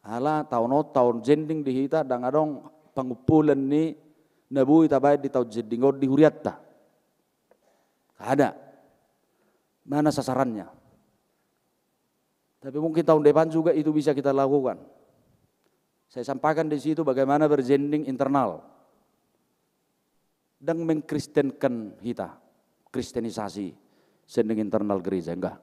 Ala tahun jending dihita dan adong pangupulan ni nabu itabayad di tahun jending di huriatta. Ada. Mana sasarannya? Tapi mungkin tahun depan juga itu bisa kita lakukan. Saya sampaikan di situ bagaimana berjending internal dan mengkristenkan kita, kristenisasi sending internal gereja enggak.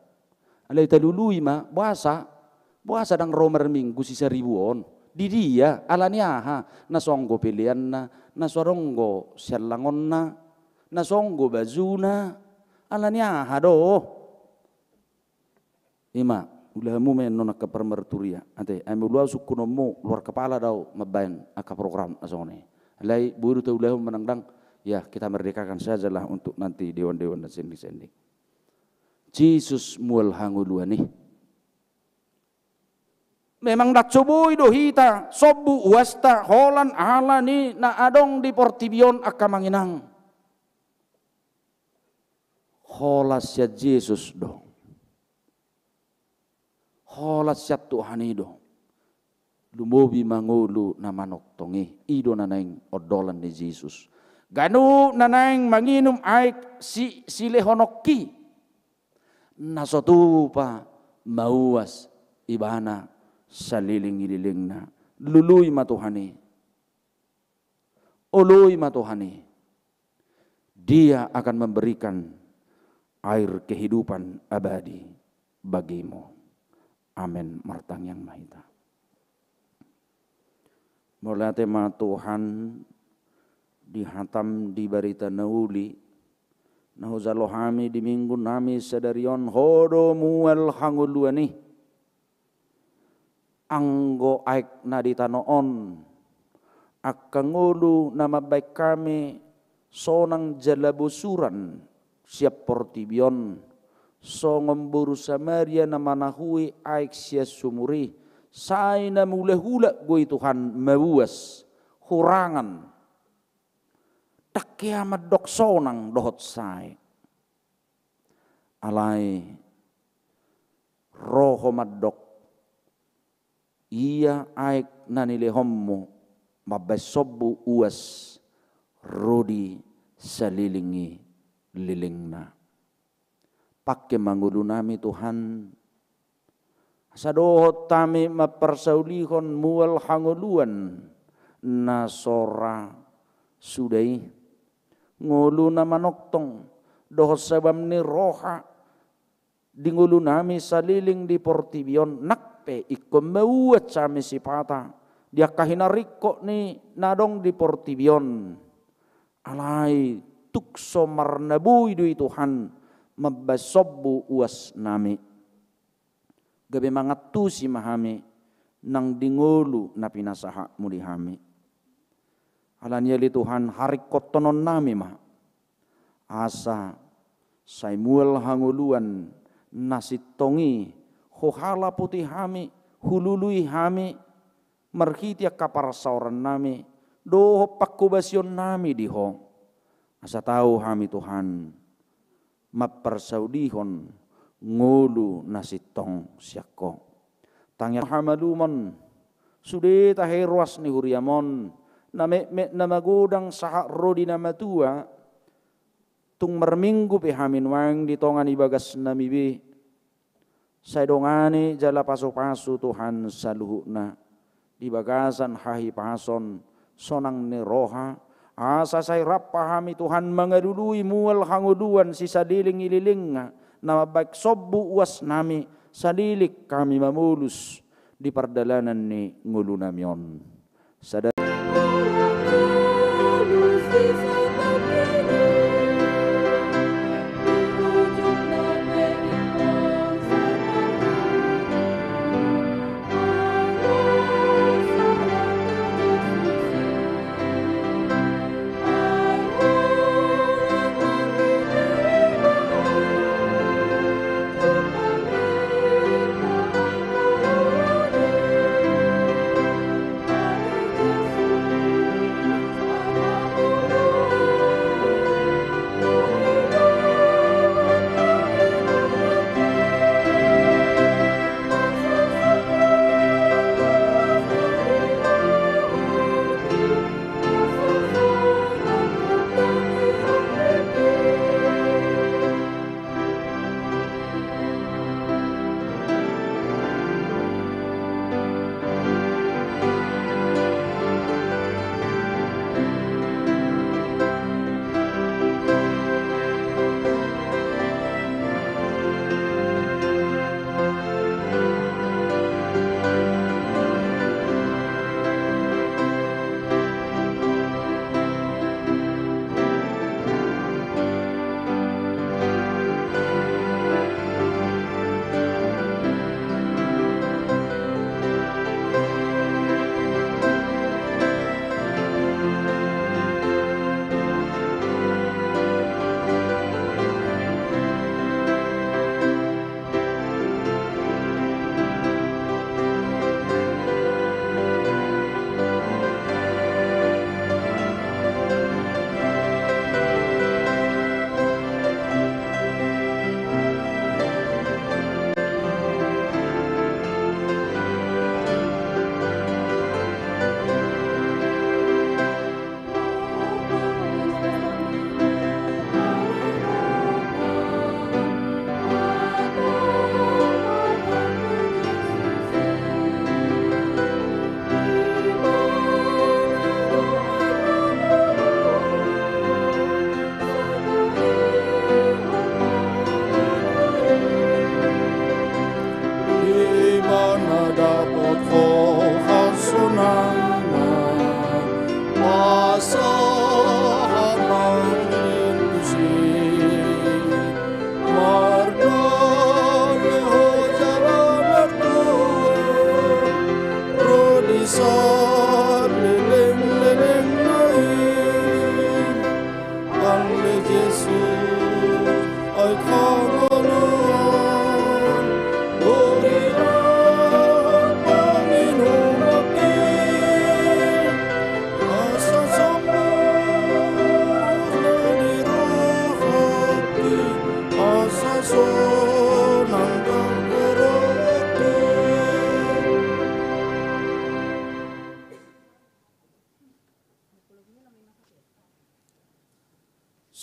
Alai talului mah bahasa dang romer minggu sisa ribuan di dia alania ha nasonggo pilihan na soronggo selangon na songgo bazuna alania ha do ima ulamu menon ka permerturia ate ame ulua sukunomu luar kepala dau mabain aka program asone alai buru tu ulahu menangdang ya kita merdekakan sajalah untuk nanti dewan-dewan dan sending-sending. Jesus mual hanguluan nih. Memang dak coboy do hita sobu wasta holan ala ni na adong di Portibion akamanginang. Holas ya Jesus do. Holas ya Tuhan do. Lumobi mangulu na manok tongi ido nanaing odolan ni Jesus. Ganu nanaing manginum aik si lehonokki. Nasotu pa mauas ibana saliling-ililing na luluy matuhani uluy matuhani dia akan memberikan air kehidupan abadi bagimu. Amin martang yang mahita. Mulai tema Tuhan dihatam di barita nauli nahuzalohami di minggu nami sadarion hodo mual hanguluani anggo aik na ditanoon akangulu nama baik kami sonang jalabusuran siap Portibion so ngemburu Samaria nama nahui aik sia sumuri say na mula-hula goi Tuhan mabuas hurangan tak kiamat dok sonang dohot say alai roho madok iya aik nanile hommo mabasobu uas rodi salilingi lilingna pakke mangulu nami Tuhan sadohot tami mapersaulihon mual hanguluan nasora sudai ngulu na manoktong dohot sabam ni roha di ngulu nami saliling di Portibion nakpe ikom mauat sami sipata dia kahinariko ni nadong di Portibion alai tukso marnabuy dui Tuhan mabasobu uas nami gabi mangatu si mahami nang dingulu na pinasaha muli hami alanya li Tuhan hari kotonon nami mah asa saimual hanguluan nasitongi hohala putih hami hulului hami merhitia kapar sauran nami doho pakkubasion nami diho asa tahu hami Tuhan mapersaudihon ngulu nasitong syakko tangya hamalumon sude taheruas ni huriamon namagodang saha rodi nama tua tung merminggu pe hamin wang di tongan ibagas namibi saidongani jala pasu-pasu Tuhan saluhuna di bagasan hahi pason sonang ni roha asa say rapahami Tuhan mangadului mual hanguluan si sadiling ililing nama baik sobu uas nami sadilik kami mamulus di perdalanan ni ngulu namion sadar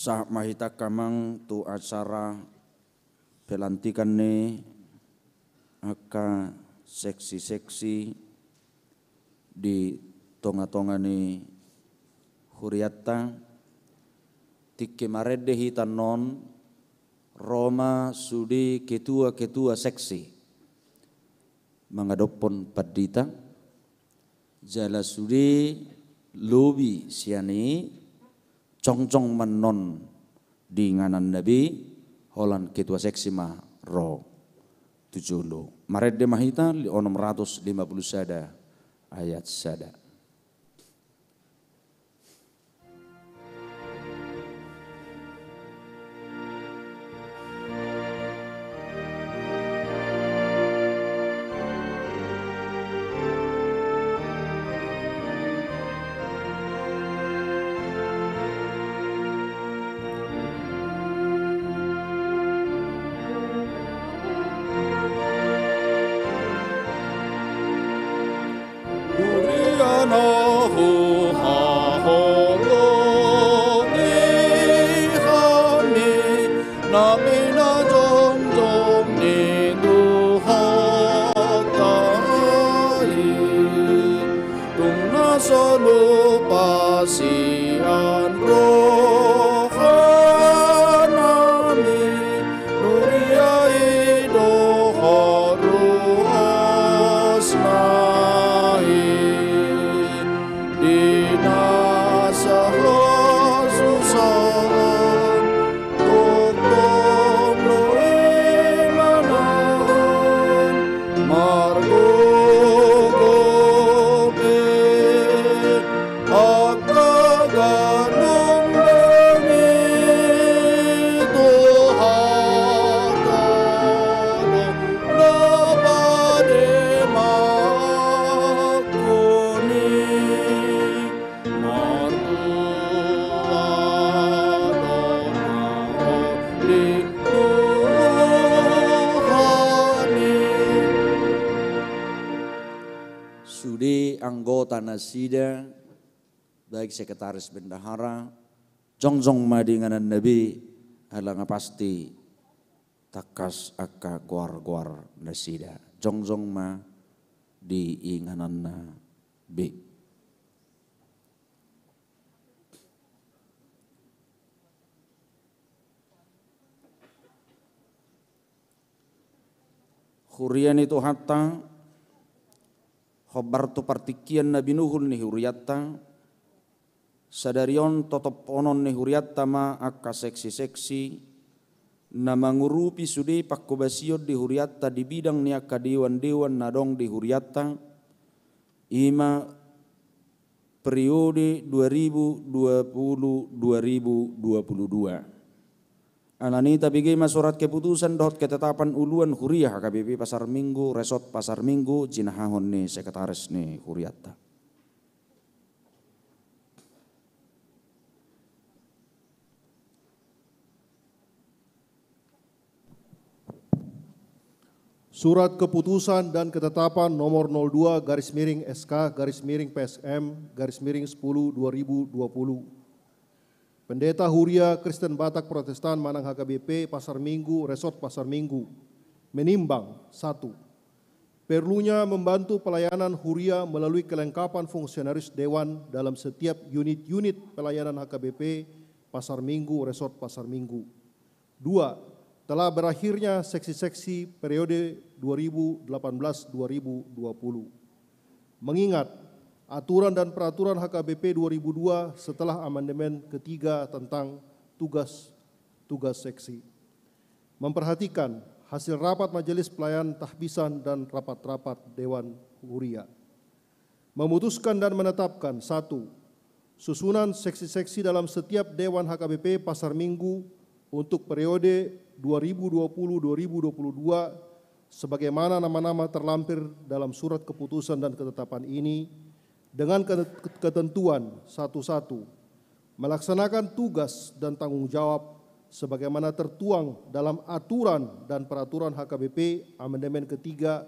Sah mahita kamang tu acara pelantikan ne aka seksi-seksi di tonga-tonga ni huriatta tikke maredde hitan non Roma sudi ketua-ketua seksi mangadopon padita jala sudi lobi siani cong-cong menon di nganan nabi holan ketua seksi ma ro tujulu maredde mahita li 650 sada ayat sada. Anggota nasida baik sekretaris bendahara jongjong madinganan nabi halanga pasti takas aka guar nasida jongjong ma di inganan nabi. Hurian itu hatta khobar tu partikian Nabi Nuhun ni huriatta sadarion totop onon ni huriatta ma akka seksi-seksi na mangurupi sudi pakkobasiod di huriatta di bidang ni akka dewan-dewan nadong di huriatta ima periode 2020-2022. Ananita bigema surat keputusan dot ketetapan uluan huriah HKBP Pasar Minggu resort Pasar Minggu jinahahon ni sekretaris ni huriatta. Surat keputusan dan ketetapan nomor 02/PSM/10/2020. Pendeta Huria Kristen Batak Protestan Manang HKBP Pasar Minggu Resort Pasar Minggu menimbang 1. Perlunya membantu pelayanan Huria melalui kelengkapan fungsionaris dewan dalam setiap unit-unit pelayanan HKBP Pasar Minggu Resort Pasar Minggu. 2. Telah berakhirnya seksi-seksi periode 2018-2020. Mengingat aturan dan peraturan HKBP 2002 setelah amandemen ketiga tentang tugas seksi. Memperhatikan hasil rapat majelis pelayan tahbisan dan rapat-rapat Dewan Huria. Memutuskan dan menetapkan 1. Susunan seksi-seksi dalam setiap Dewan HKBP Pasar Minggu untuk periode 2020-2022 sebagaimana nama-nama terlampir dalam surat keputusan dan ketetapan ini dengan ketentuan 1. Melaksanakan tugas dan tanggung jawab sebagaimana tertuang dalam aturan dan peraturan HKBP amandemen ketiga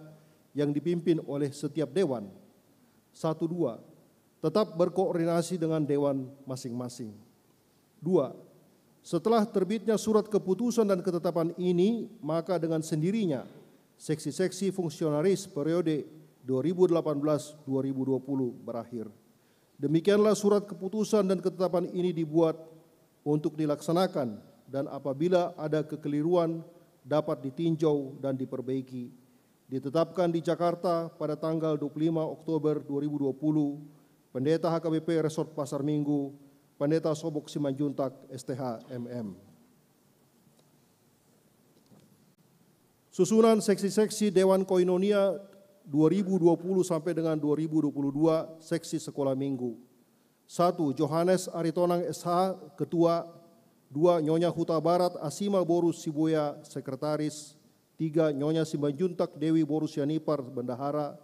yang dipimpin oleh setiap dewan. 1. 2. Tetap berkoordinasi dengan dewan masing-masing. 2. Setelah terbitnya surat keputusan dan ketetapan ini, maka dengan sendirinya seksi-seksi fungsionaris periode 2018-2020 berakhir. Demikianlah surat keputusan dan ketetapan ini dibuat untuk dilaksanakan, dan apabila ada kekeliruan dapat ditinjau dan diperbaiki. Ditetapkan di Jakarta pada tanggal 25 Oktober 2020, Pendeta HKBP Resort Pasar Minggu, Pendeta Sobok Simanjuntak, STH MM. Susunan seksi-seksi Dewan Koinonia 2020 sampai dengan 2022, seksi sekolah minggu. 1. Johannes Aritonang SH, Ketua. 2. Nyonya Huta Barat Asima Borus Sibuya, Sekretaris. 3. Nyonya Simanjuntak Dewi Borus Yanipar, Bendahara.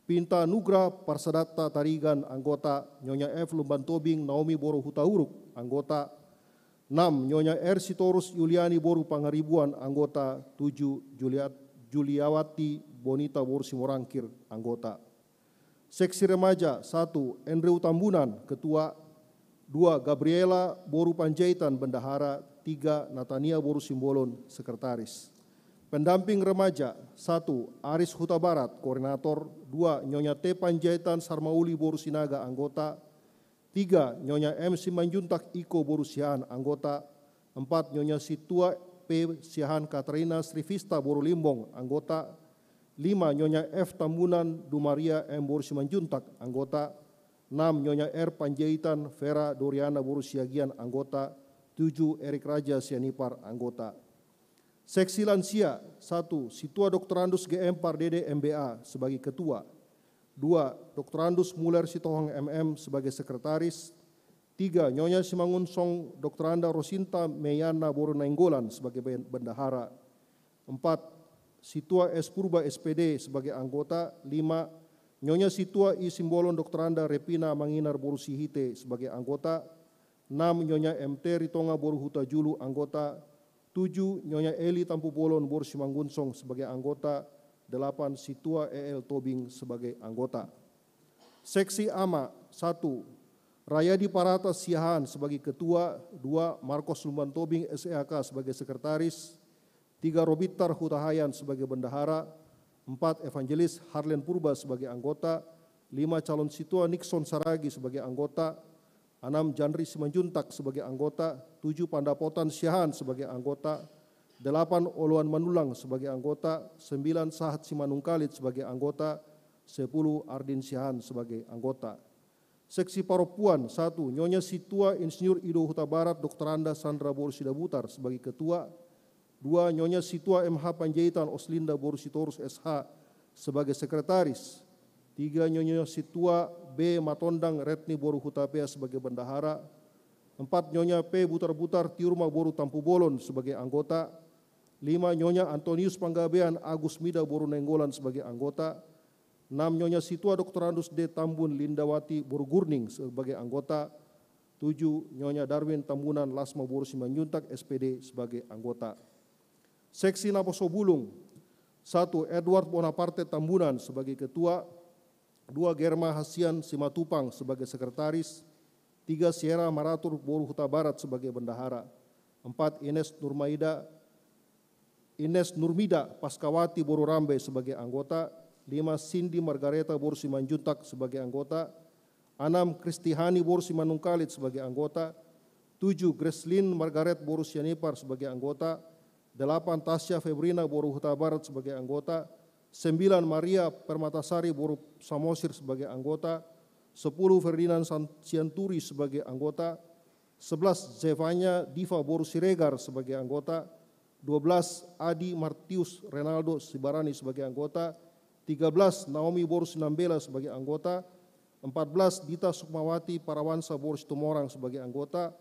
Pinta Nugra Parsadatta Tarigan, anggota. Nyonya F. Lumbantobing Naomi Boru Hutauruk, anggota. 6. Nyonya R. Sitorus Yuliani Boru Pangaribuan, anggota. 7. Juliawati Bonita Boru Simorangkir, anggota. Seksi remaja 1. Andrew Tambunan, Ketua. 2. Gabriela Boru Panjaitan, Bendahara. 3. Natania Boru Simbolon, Sekretaris. Pendamping remaja 1. Aris Huta Barat, Koordinator. 2. Nyonya T. Panjaitan Sarmauli Boru Sinaga, anggota. 3. Nyonya M. Simanjuntak Iko Boru Siahan, anggota. 4. Nyonya Situa P. Siahan Katrina Srivista Boru Limbong, anggota. 5. Nyonya F. Tambunan Dumaria M. Boru Simanjuntak, anggota. 6. Nyonya R. Panjaitan Vera Doriana Boru Siagian, anggota. 7. Erik Raja Sianipar, anggota. Seksi lansia 1. Situa Doktorandus GM Pardede MBA sebagai ketua. 2. Doktorandus Muller Sitohang MM sebagai sekretaris. 3. Nyonya Simangunsong Doktoranda Rosinta Meyana Boru Nainggolan sebagai bendahara. 4. Situa S. Purba SPD sebagai anggota. 5. Nyonya Situa I. Simbolon Doktoranda Repina Manginar Boru Sihite sebagai anggota. 6. Nyonya MT Ritonga Boru Huta Julu, anggota. 7. Nyonya Eli Tampu Bolon Boru Simangunsong sebagai anggota. 8. Situa EL Tobing sebagai anggota. Seksi AMA 1. Rayadi Parata Siahan sebagai ketua. 2. Marcos Lumban Tobing SEAK sebagai sekretaris. 3. Robitar Hutahayan sebagai bendahara. 4. Evangelis Harlen Purba sebagai anggota. 5. Calon Situa Nixon Saragi sebagai anggota. 6. Janri Simanjuntak sebagai anggota. 7. Pandapotan Siahan sebagai anggota. 8. Oluan Manulang sebagai anggota. 9. Sahat Simanungkalit sebagai anggota. 10. Ardin Siahan sebagai anggota. Seksi Paropuan 1. Nyonya Situa Insinyur Ido Huta Barat Doktoranda Sandra Boru Sidabutar sebagai ketua. 2. Nyonya Situa MH Panjaitan Oslinda Boru Sitorus SH sebagai sekretaris. 3. Nyonya Situa B. Matondang Retni Boru Hutapea sebagai bendahara. 4. Nyonya P. Butar-Butar Tiurma Boru Tampu Bolon sebagai anggota. 5. Nyonya Antonius Panggabean Agus Mida Boru Nainggolan sebagai anggota. 6. Nyonya Situa Doktorandus D. Tambun Lindawati Boru Gurning sebagai anggota. 7. Nyonya Darwin Tambunan Lasma Boru Simanjuntak SPD sebagai anggota. Seksi Naposobulung 1. Edward Bonaparte Tambunan sebagai ketua. 2. Germa Hasian Simatupang sebagai sekretaris. 3. Sierra Maratur Boru Huta Barat sebagai bendahara. 4. Ines Nurmida Paskawati Boru Rambe sebagai anggota. 5. Cindy Margareta Boru Simanjuntak sebagai anggota. 6. Kristihani Boru Simanungkalit sebagai anggota. 7. Greslin Margaret Boru Sianipar sebagai anggota. 8. Tasya Febrina Boru Huta Barat sebagai anggota. 9. Maria Permatasari Boru Samosir sebagai anggota. 10. Ferdinand Sianturi sebagai anggota. 11. Zevanya Diva Boru Siregar sebagai anggota. 12. Adi Martius Renaldo Sibarani sebagai anggota. 13. Naomi Boru Sinambela sebagai anggota. 14. Dita Sukmawati Parawansa Boru Situmorang sebagai anggota.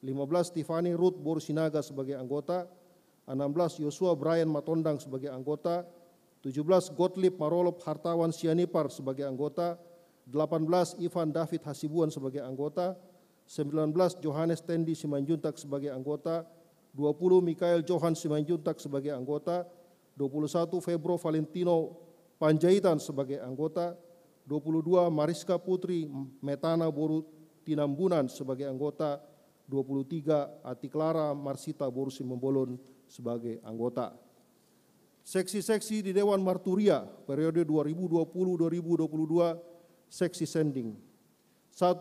15. Tiffany Ruth Boru Sinaga sebagai anggota. 16. Yosua Brian Matondang sebagai anggota. 17. Gottlieb Marolop Hartawan Sianipar sebagai anggota. 18. Ivan David Hasibuan sebagai anggota. 19. Johannes Tendi Simanjuntak sebagai anggota. 20. Mikael Johan Simanjuntak sebagai anggota. 21. Febro Valentino Panjaitan sebagai anggota. 22. Mariska Putri Metana Boru Tinambunan sebagai anggota. 23 Atiklara Marsita Borsi Membolon sebagai anggota. Seksi-seksi di Dewan Marturia periode 2020-2022 seksi sending. 1.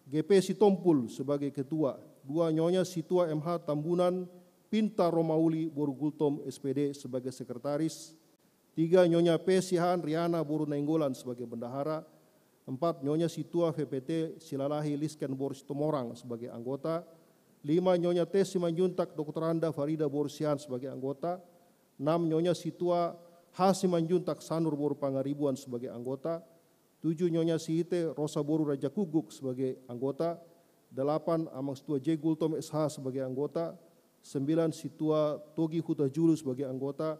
GP Sitompul sebagai ketua. 2. Nyonya Situa MH Tambunan Pinta Romauli Boru Gultom SPD sebagai sekretaris. 3. Nyonya P. Sihan Riana Boru Nainggolan sebagai bendahara. 4. Nyonya Situa VPT Silalahi Lisken Boru Sitomorang sebagai anggota. 5. Nyonya T. Simanjuntak Dr. Anda Farida Boru Sihan sebagai anggota. 6. Nyonya Situa H. Simanjuntak Sanur Boru Pangaribuan sebagai anggota. 7. Nyonya Sihite Rosa Boru Raja Kuguk sebagai anggota. 8. Amang Situa J. Gultom SH sebagai anggota. 9. Situa Togi Huta Julu sebagai anggota.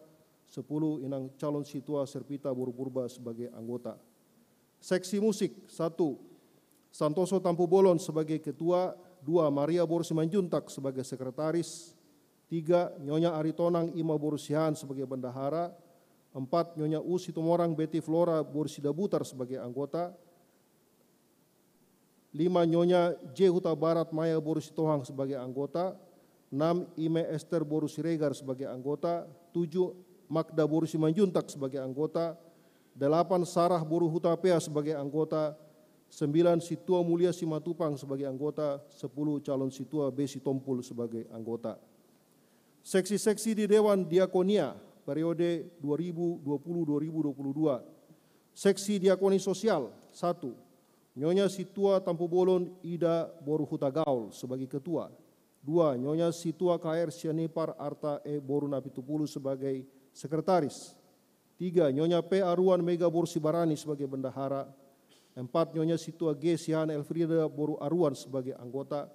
10. Inang calon Situa Serpita Boru Purba sebagai anggota. Seksi musik. 1. Santoso Tampu Bolon sebagai ketua. 2. Maria Boru Simanjuntak sebagai sekretaris. 3. Nyonya Aritonang Ima Boru Sihan sebagai bendahara. 4. Nyonya U Sitomorang Betty Flora Boru Sidabutar sebagai anggota. 5. Nyonya J. Huta Barat Maya Boru Sitohang sebagai anggota. 6. Ime Esther Boru Siregar sebagai anggota. 7. Magda Boru Simanjuntak sebagai anggota. 8. Sarah Boru Hutapea sebagai anggota. 9. Situa Mulia Simatupang sebagai anggota. 10. Calon Situa B. Sitompul sebagai anggota. Seksi-seksi di Dewan Diakonia periode 2020-2022. Seksi Diakoni Sosial. 1. Nyonya Situa Tampu Bolon Ida Boru Hutagaul sebagai ketua. 2. Nyonya Situa KR Sianipar Arta E Boru Napitupulu sebagai sekretaris. 3. Nyonya P. Aruan Mega Boru Sibarani sebagai bendahara. 4. Nyonya Situa G. Sihan Elfrida Boru Aruan sebagai anggota.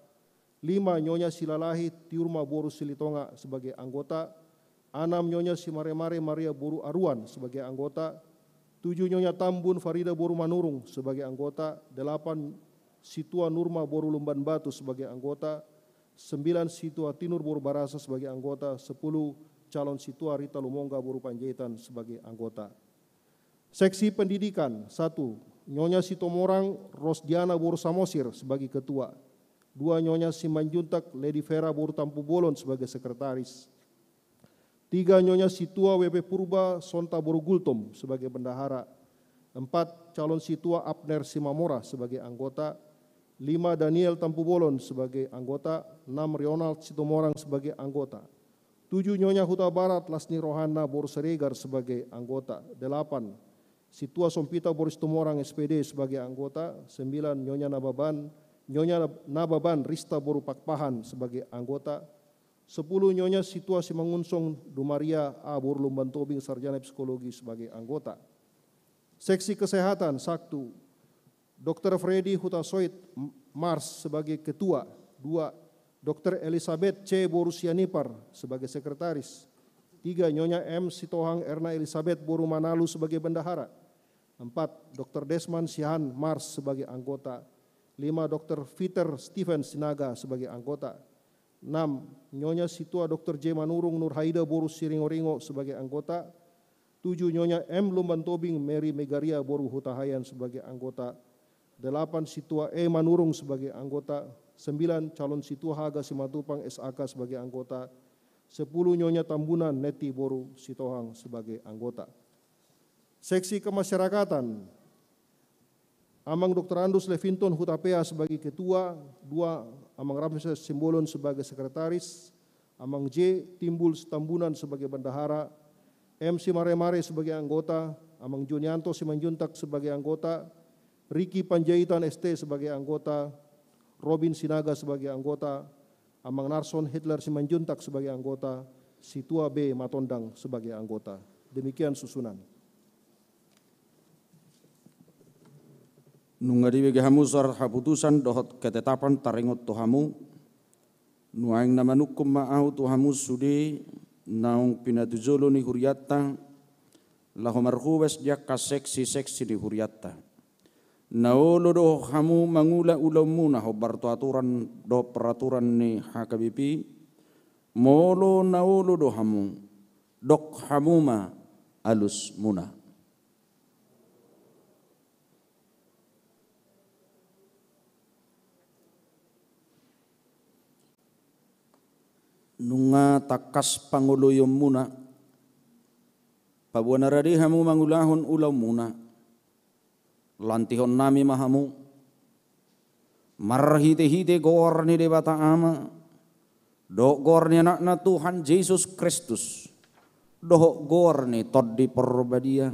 5. Nyonya Silalahi Tiurma Boru Silitonga sebagai anggota. 6. Nyonya Simaremare Maria Boru Aruan sebagai anggota. 7. Nyonya Tambun Farida Boru Manurung sebagai anggota. 8. Situa Nurma Boru Lumban Batu sebagai anggota. 9. Situa Tinur Boru Barasa sebagai anggota. 10. Calon Situa Rita Lumongga Boru Panjaitan sebagai anggota. Seksi Pendidikan. 1. Nyonya Sitomorang Rosdiana Boru Samosir sebagai ketua. 2. Nyonya Simanjuntak Lady Vera Boru Tampu Bolon sebagai sekretaris. 3. Nyonya Situa WP Purba Sonta Boru Gultom sebagai bendahara. 4. Calon Situa Abner Simamora sebagai anggota. 5. Daniel Tampu Bolon sebagai anggota. 6. Ronald Sitomorang sebagai anggota. 7. Nyonya Huta Barat Lasni Rohana Boru Siregar sebagai anggota. 8. Situa Sompita Boru Sitomorang SPD sebagai anggota. 9. Nyonya Nababan Rista Boru Pakpahan sebagai anggota. 10. Nyonya Situa Simangunsong Dumaria A Boru Lumban Tobing Sarjana Psikologi sebagai anggota. Seksi Kesehatan. 1. Dr. Freddy Hutasoit Mars sebagai ketua. 2. Dr. Elizabeth C. Boru Sianipar sebagai sekretaris. 3. Nyonya M. Sitohang Erna Elizabeth Boru Manalu sebagai bendahara. 4. Dr. Desman Sihan Mars sebagai anggota. 5. Dr. Peter Stephen Sinaga sebagai anggota. 6. Nyonya Situa Dr. J. Manurung Nurhaida Boru Siringoringo sebagai anggota. 7. Nyonya M. Lumban Tobing Mary Megaria Boru Hutahayan sebagai anggota. 8. Situa E. Manurung sebagai anggota. 9. Calon Situa Haga Simatupang SAK sebagai anggota. 10. Nyonya Tambunan Neti Boru Sitohang sebagai anggota. Seksi Kemasyarakatan. Amang Dr. Andus Levinton Hutapea sebagai ketua. 2. Amang Ramses Simbolon sebagai sekretaris. Amang J. Timbul Tambunan sebagai bendahara. M. Simaremare sebagai anggota. Amang Junianto Simanjuntak sebagai anggota. Ricky Panjaitan ST sebagai anggota. Robin Sinaga sebagai anggota. Amang Narson Hitler Simanjuntak sebagai anggota. Situa B. Matondang sebagai anggota. Demikian susunan. Nungadi bagi hamusar haputusan dohot ketetapan taringot tohamu. Nuaing nama nukum ma'au tohamu sudi naung pinatujolo ni huriatta. Lahomarhuwes dia kaseksi-seksi di huriatta. Naolo do hamu mangula ulam muna hobarto aturan do peraturan ni HKBP. Molo naolo do hamu dok hamuma alus muna. takas panguluyom muna. Pabuana radihamu mangulahon ulaw muna. Lantihon nami mahamu. Marhite-hite gor ni debata ama. Do gor ni anak na Tuhan Yesus Kristus. Doh gor ni toddi porbadia.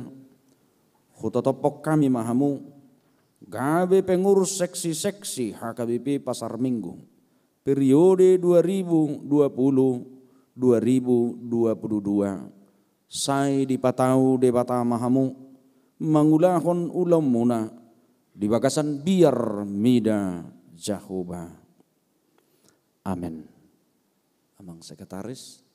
Hutotopok kami mahamu. Gabe pengurus seksi-seksi HKBP Pasar Minggu. Periode 2020-2022. Sai di patau debata mahamu mangulahon ulam muna di bagasan biar mida Jahoba. Amin. Amang sekretaris.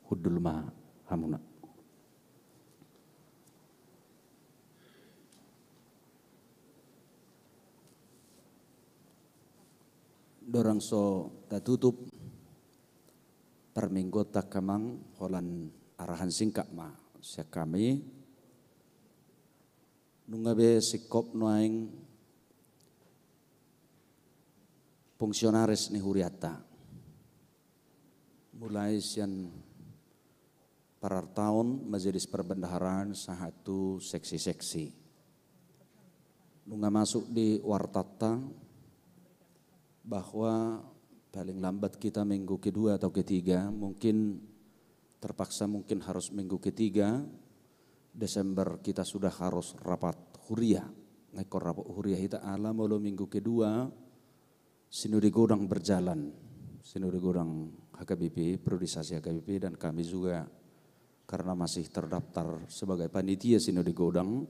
Hudul ma hamuna. Dorang so tatutup perminggu tak kamang holan arahan singkat ma siak kami nungabe sikop noaing fungsionaris ni huriata mulai sian parar tahun majelis perbendaharaan sahatu seksi-seksi. Nunga masuk di wartata bahwa paling lambat kita minggu kedua atau ketiga, mungkin terpaksa mungkin harus minggu ketiga, Desember kita sudah harus rapat huria. Ngekor rapat huria kita alam walau minggu kedua, sinudi godang berjalan. Sinudi godang HKBP, priorisasi HKBP dan kami juga karena masih terdaftar sebagai panitia sinode godang,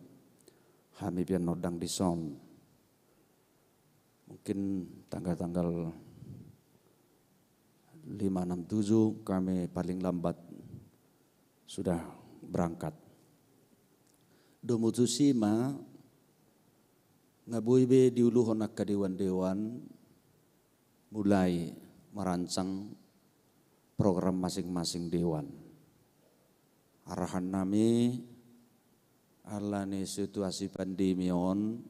kami pian nodang di son. Mungkin tanggal-tanggal 5, 6, 7 kami paling lambat sudah berangkat. Domutusi ma ngaboibe diuluhon ak dewan-dewan mulai merancang program masing-masing dewan. Arahan nami ala ni situasi pandemi on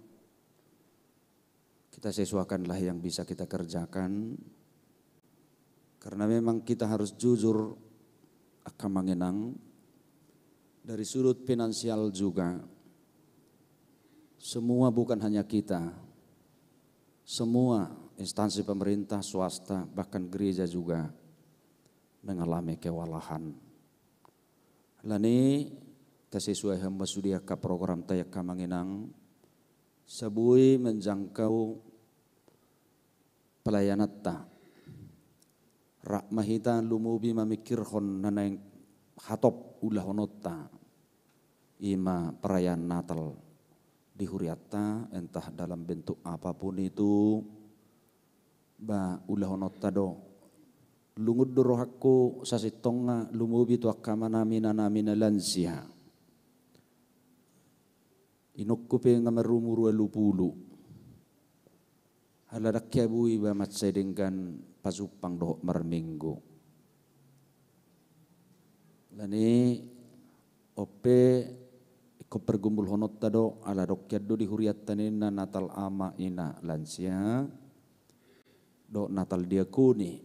kita sesuaikanlah yang bisa kita kerjakan karena memang kita harus jujur akan mengenang dari sudut finansial juga semua bukan hanya kita, semua instansi pemerintah, swasta bahkan gereja juga mengalami kewalahan. Lani sesuai hamba sudia ka program tayak kamanginang sabui menjangkau pelayanan ta rakmahita lumubi mamikirhon nanay hatop ulah honotta ima perayaan Natal di huriata entah dalam bentuk apapun itu ba ulah honotta do lungud rohakku sasitonga lumubi tu akamana mina lansia. Inokku pe ngamarumuru elupulu. Haladak bui ba matsedengkan pasupang doh marminggu. Lani ope ko pergumbul honot tado ala dokyado di huriat tanina natal ama ina lansia do natal diakoni.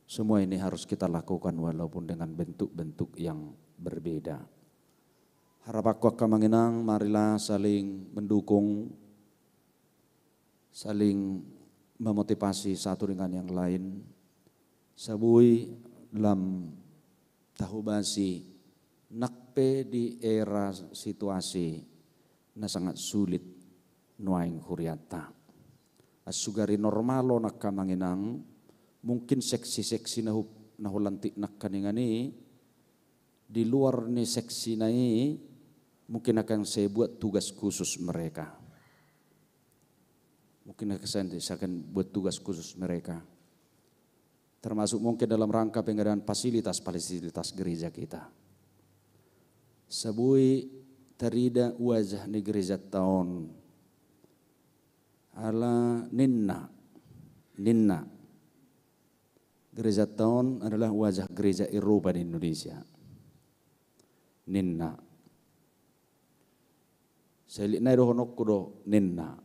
Semua ini harus kita lakukan walaupun dengan bentuk-bentuk yang berbeda. Harap aku akan mengenang, marilah saling mendukung, saling memotivasi satu dengan yang lain. Sabui dalam tahu basi nakpe di era situasi na sangat sulit nuaing huriata. Asugari normalo nakka manginang mungkin seksi-seksi nahulantik nakkaningani di luar ni seksi nai mungkin akan saya buat tugas khusus mereka. Mungkin saya akan buat tugas khusus mereka. Termasuk mungkin dalam rangka pengadaan fasilitas gereja kita. Sabui terida wajah di gereja tahun ala ninna. Gereja tahun adalah wajah gereja Eropa di Indonesia. Ninna. Saya lihat naik honok kudo ninna.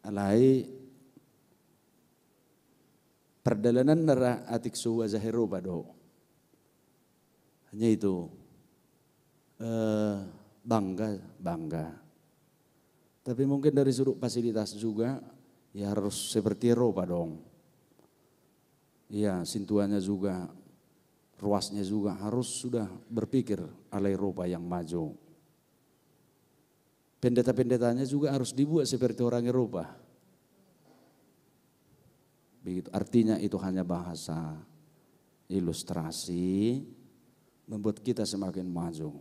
Alai perjalanan nara atik su wajah Eropa do. Hanya itu bangga. Tapi mungkin dari sudut fasilitas juga ya harus seperti Eropa dong. Ya sintuannya juga, ruasnya juga harus sudah berpikir ala Eropa yang maju. Pendeta-pendetanya juga harus dibuat seperti orang Eropa. Begitu. Artinya itu hanya bahasa ilustrasi membuat kita semakin maju.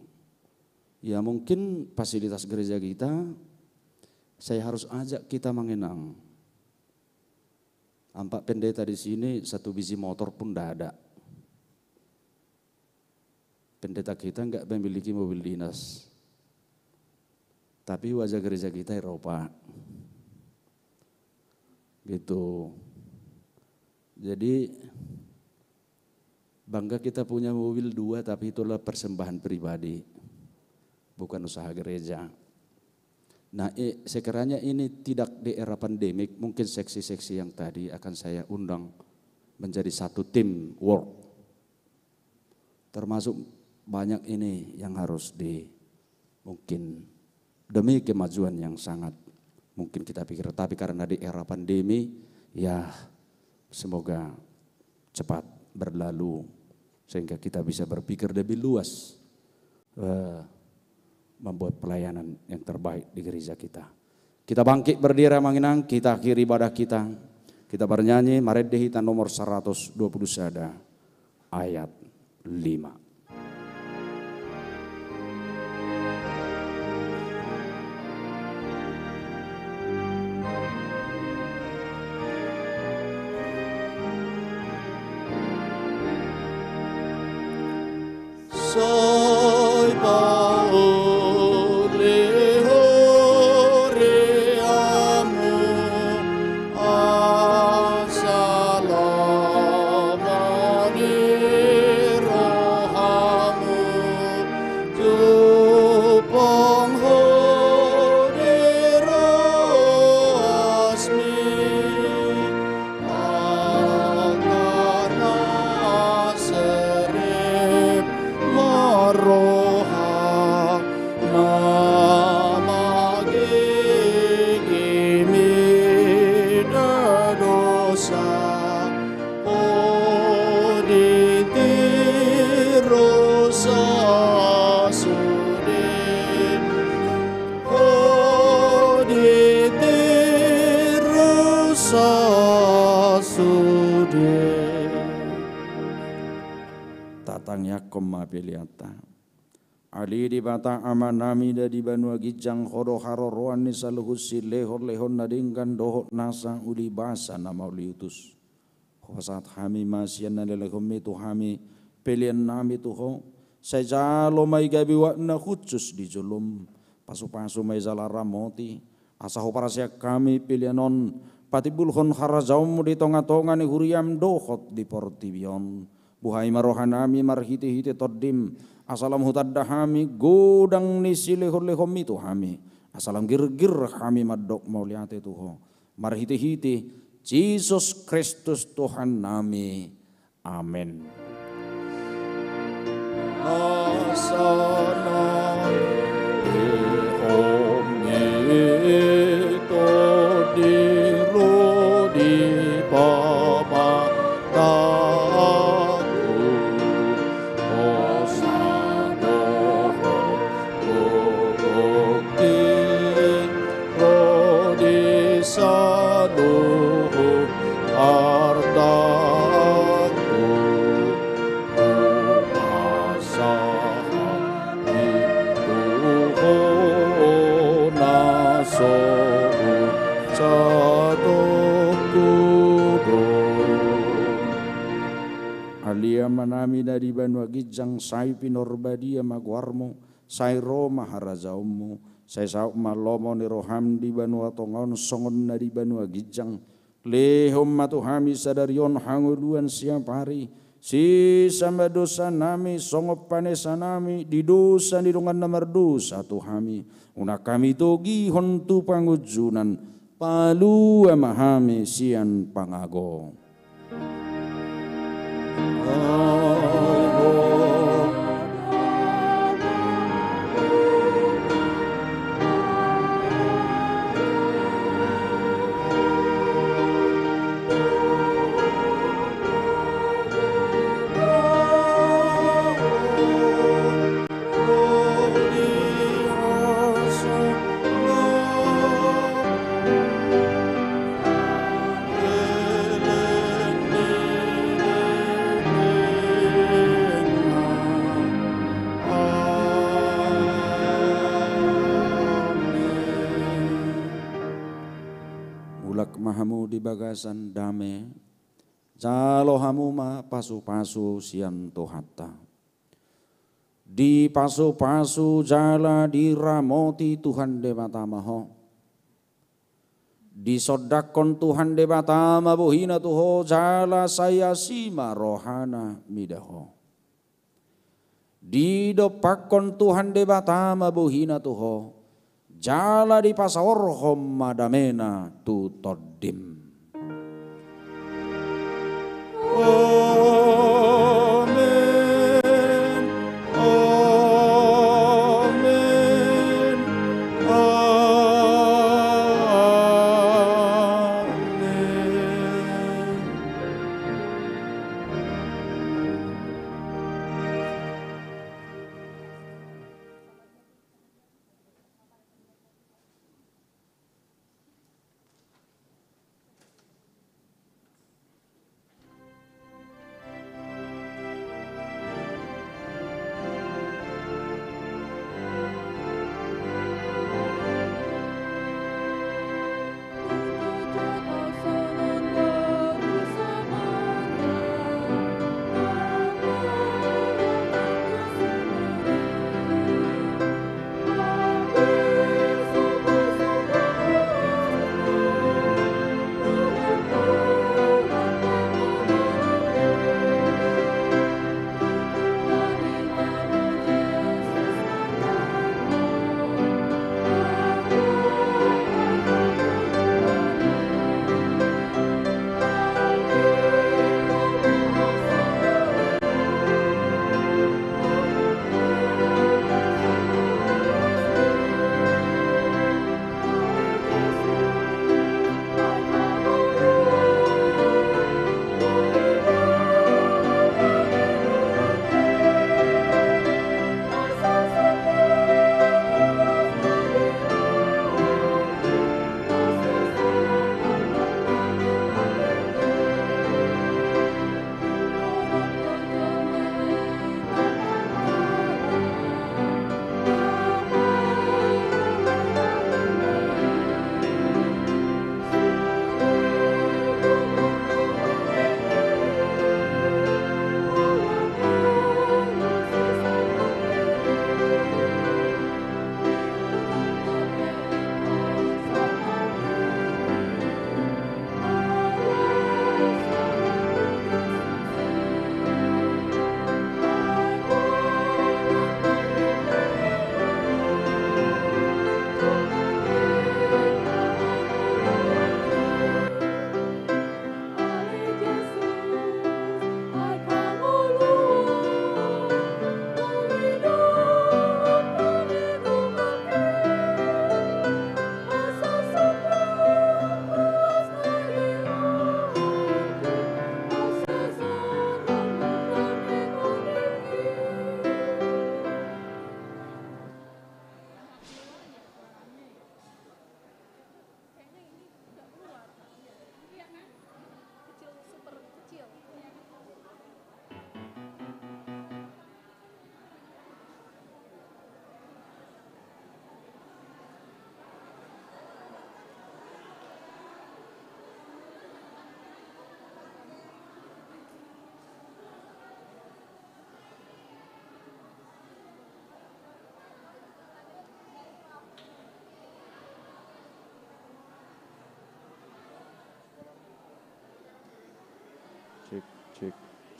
Ya mungkin fasilitas gereja kita, saya harus ajak kita mengenang. 4 pendeta di sini, 1 biji motor pun tidak ada. Pendeta kita enggak memiliki mobil dinas. Tapi wajah gereja kita Eropa. Gitu. Jadi bangga kita punya mobil 2 tapi itulah persembahan pribadi. Bukan usaha gereja. Nah sekiranya ini tidak di era pandemik, mungkin seksi-seksi yang tadi akan saya undang menjadi satu tim work. Termasuk banyak ini yang harus mungkin demi kemajuan yang sangat mungkin kita pikir. Tapi karena di era pandemi ya semoga cepat berlalu sehingga kita bisa berpikir lebih luas. Membuat pelayanan yang terbaik di gereja kita. Kita bangkit berdiri menginang, kita akhiri ibadah kita. Kita bernyanyi Maredehitan nomor 120 sada ayat 5. Soy Ali di bata amanami da di banua gijang khodo haro roan ni saluhusi lehor lehon nadingkan dohot nasa uli basa nama uliutus. Khosat hami masian na lelekomi tu hami pelian nami tu ho. Saya jalo mai gabi wakna khusus di julum. Pasu-pasu mai zalara moti. Asaho parasya kami pilianon. Patibulhon harazaumu di tonga-tonga ni huriam dohot di portibion. Buhai marohanami marhiti-hiti todim. Asalam hutadahami godang ni silehor-lehom itu hami. Asalam gir-gir kami madok mauliate tuho. Marhiti-hiti Jesus Kristus Tuhan nami. Amin. Asalam lehom itu dirudi papa Alia manami dari banua gijang sai pinorbadia magwarmo sai roma harazaumu sai sauk malomo ni roham di banua tongon songon dari banua gijang lehom matu hami sadarion hanguluan siang hari si sama dosa nami songop panesa nami di dosa di dongan namar dosa tu hami una kami togi hontu pangujunan palu amahami sian pangago. Mahamu di bagasan dame jalo hamuma pasu-pasu sian tohata di pasu-pasu jala diramoti Tuhan debatamaho di sodakon Tuhan debatama buhina tuho jala saya sima rohana midaho di dopakon Tuhan debatama buhina tuho jala di pasaorhom madamena tu todim. Amen, amen, amen.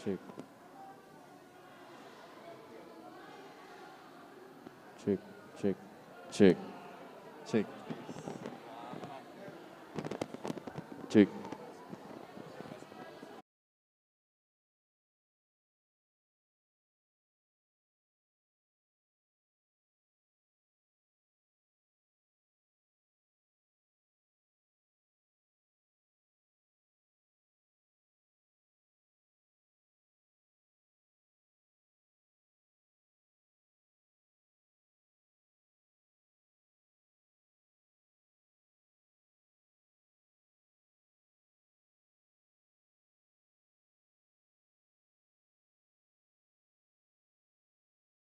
Cek. Cek, cek, cek. Cek. Cek.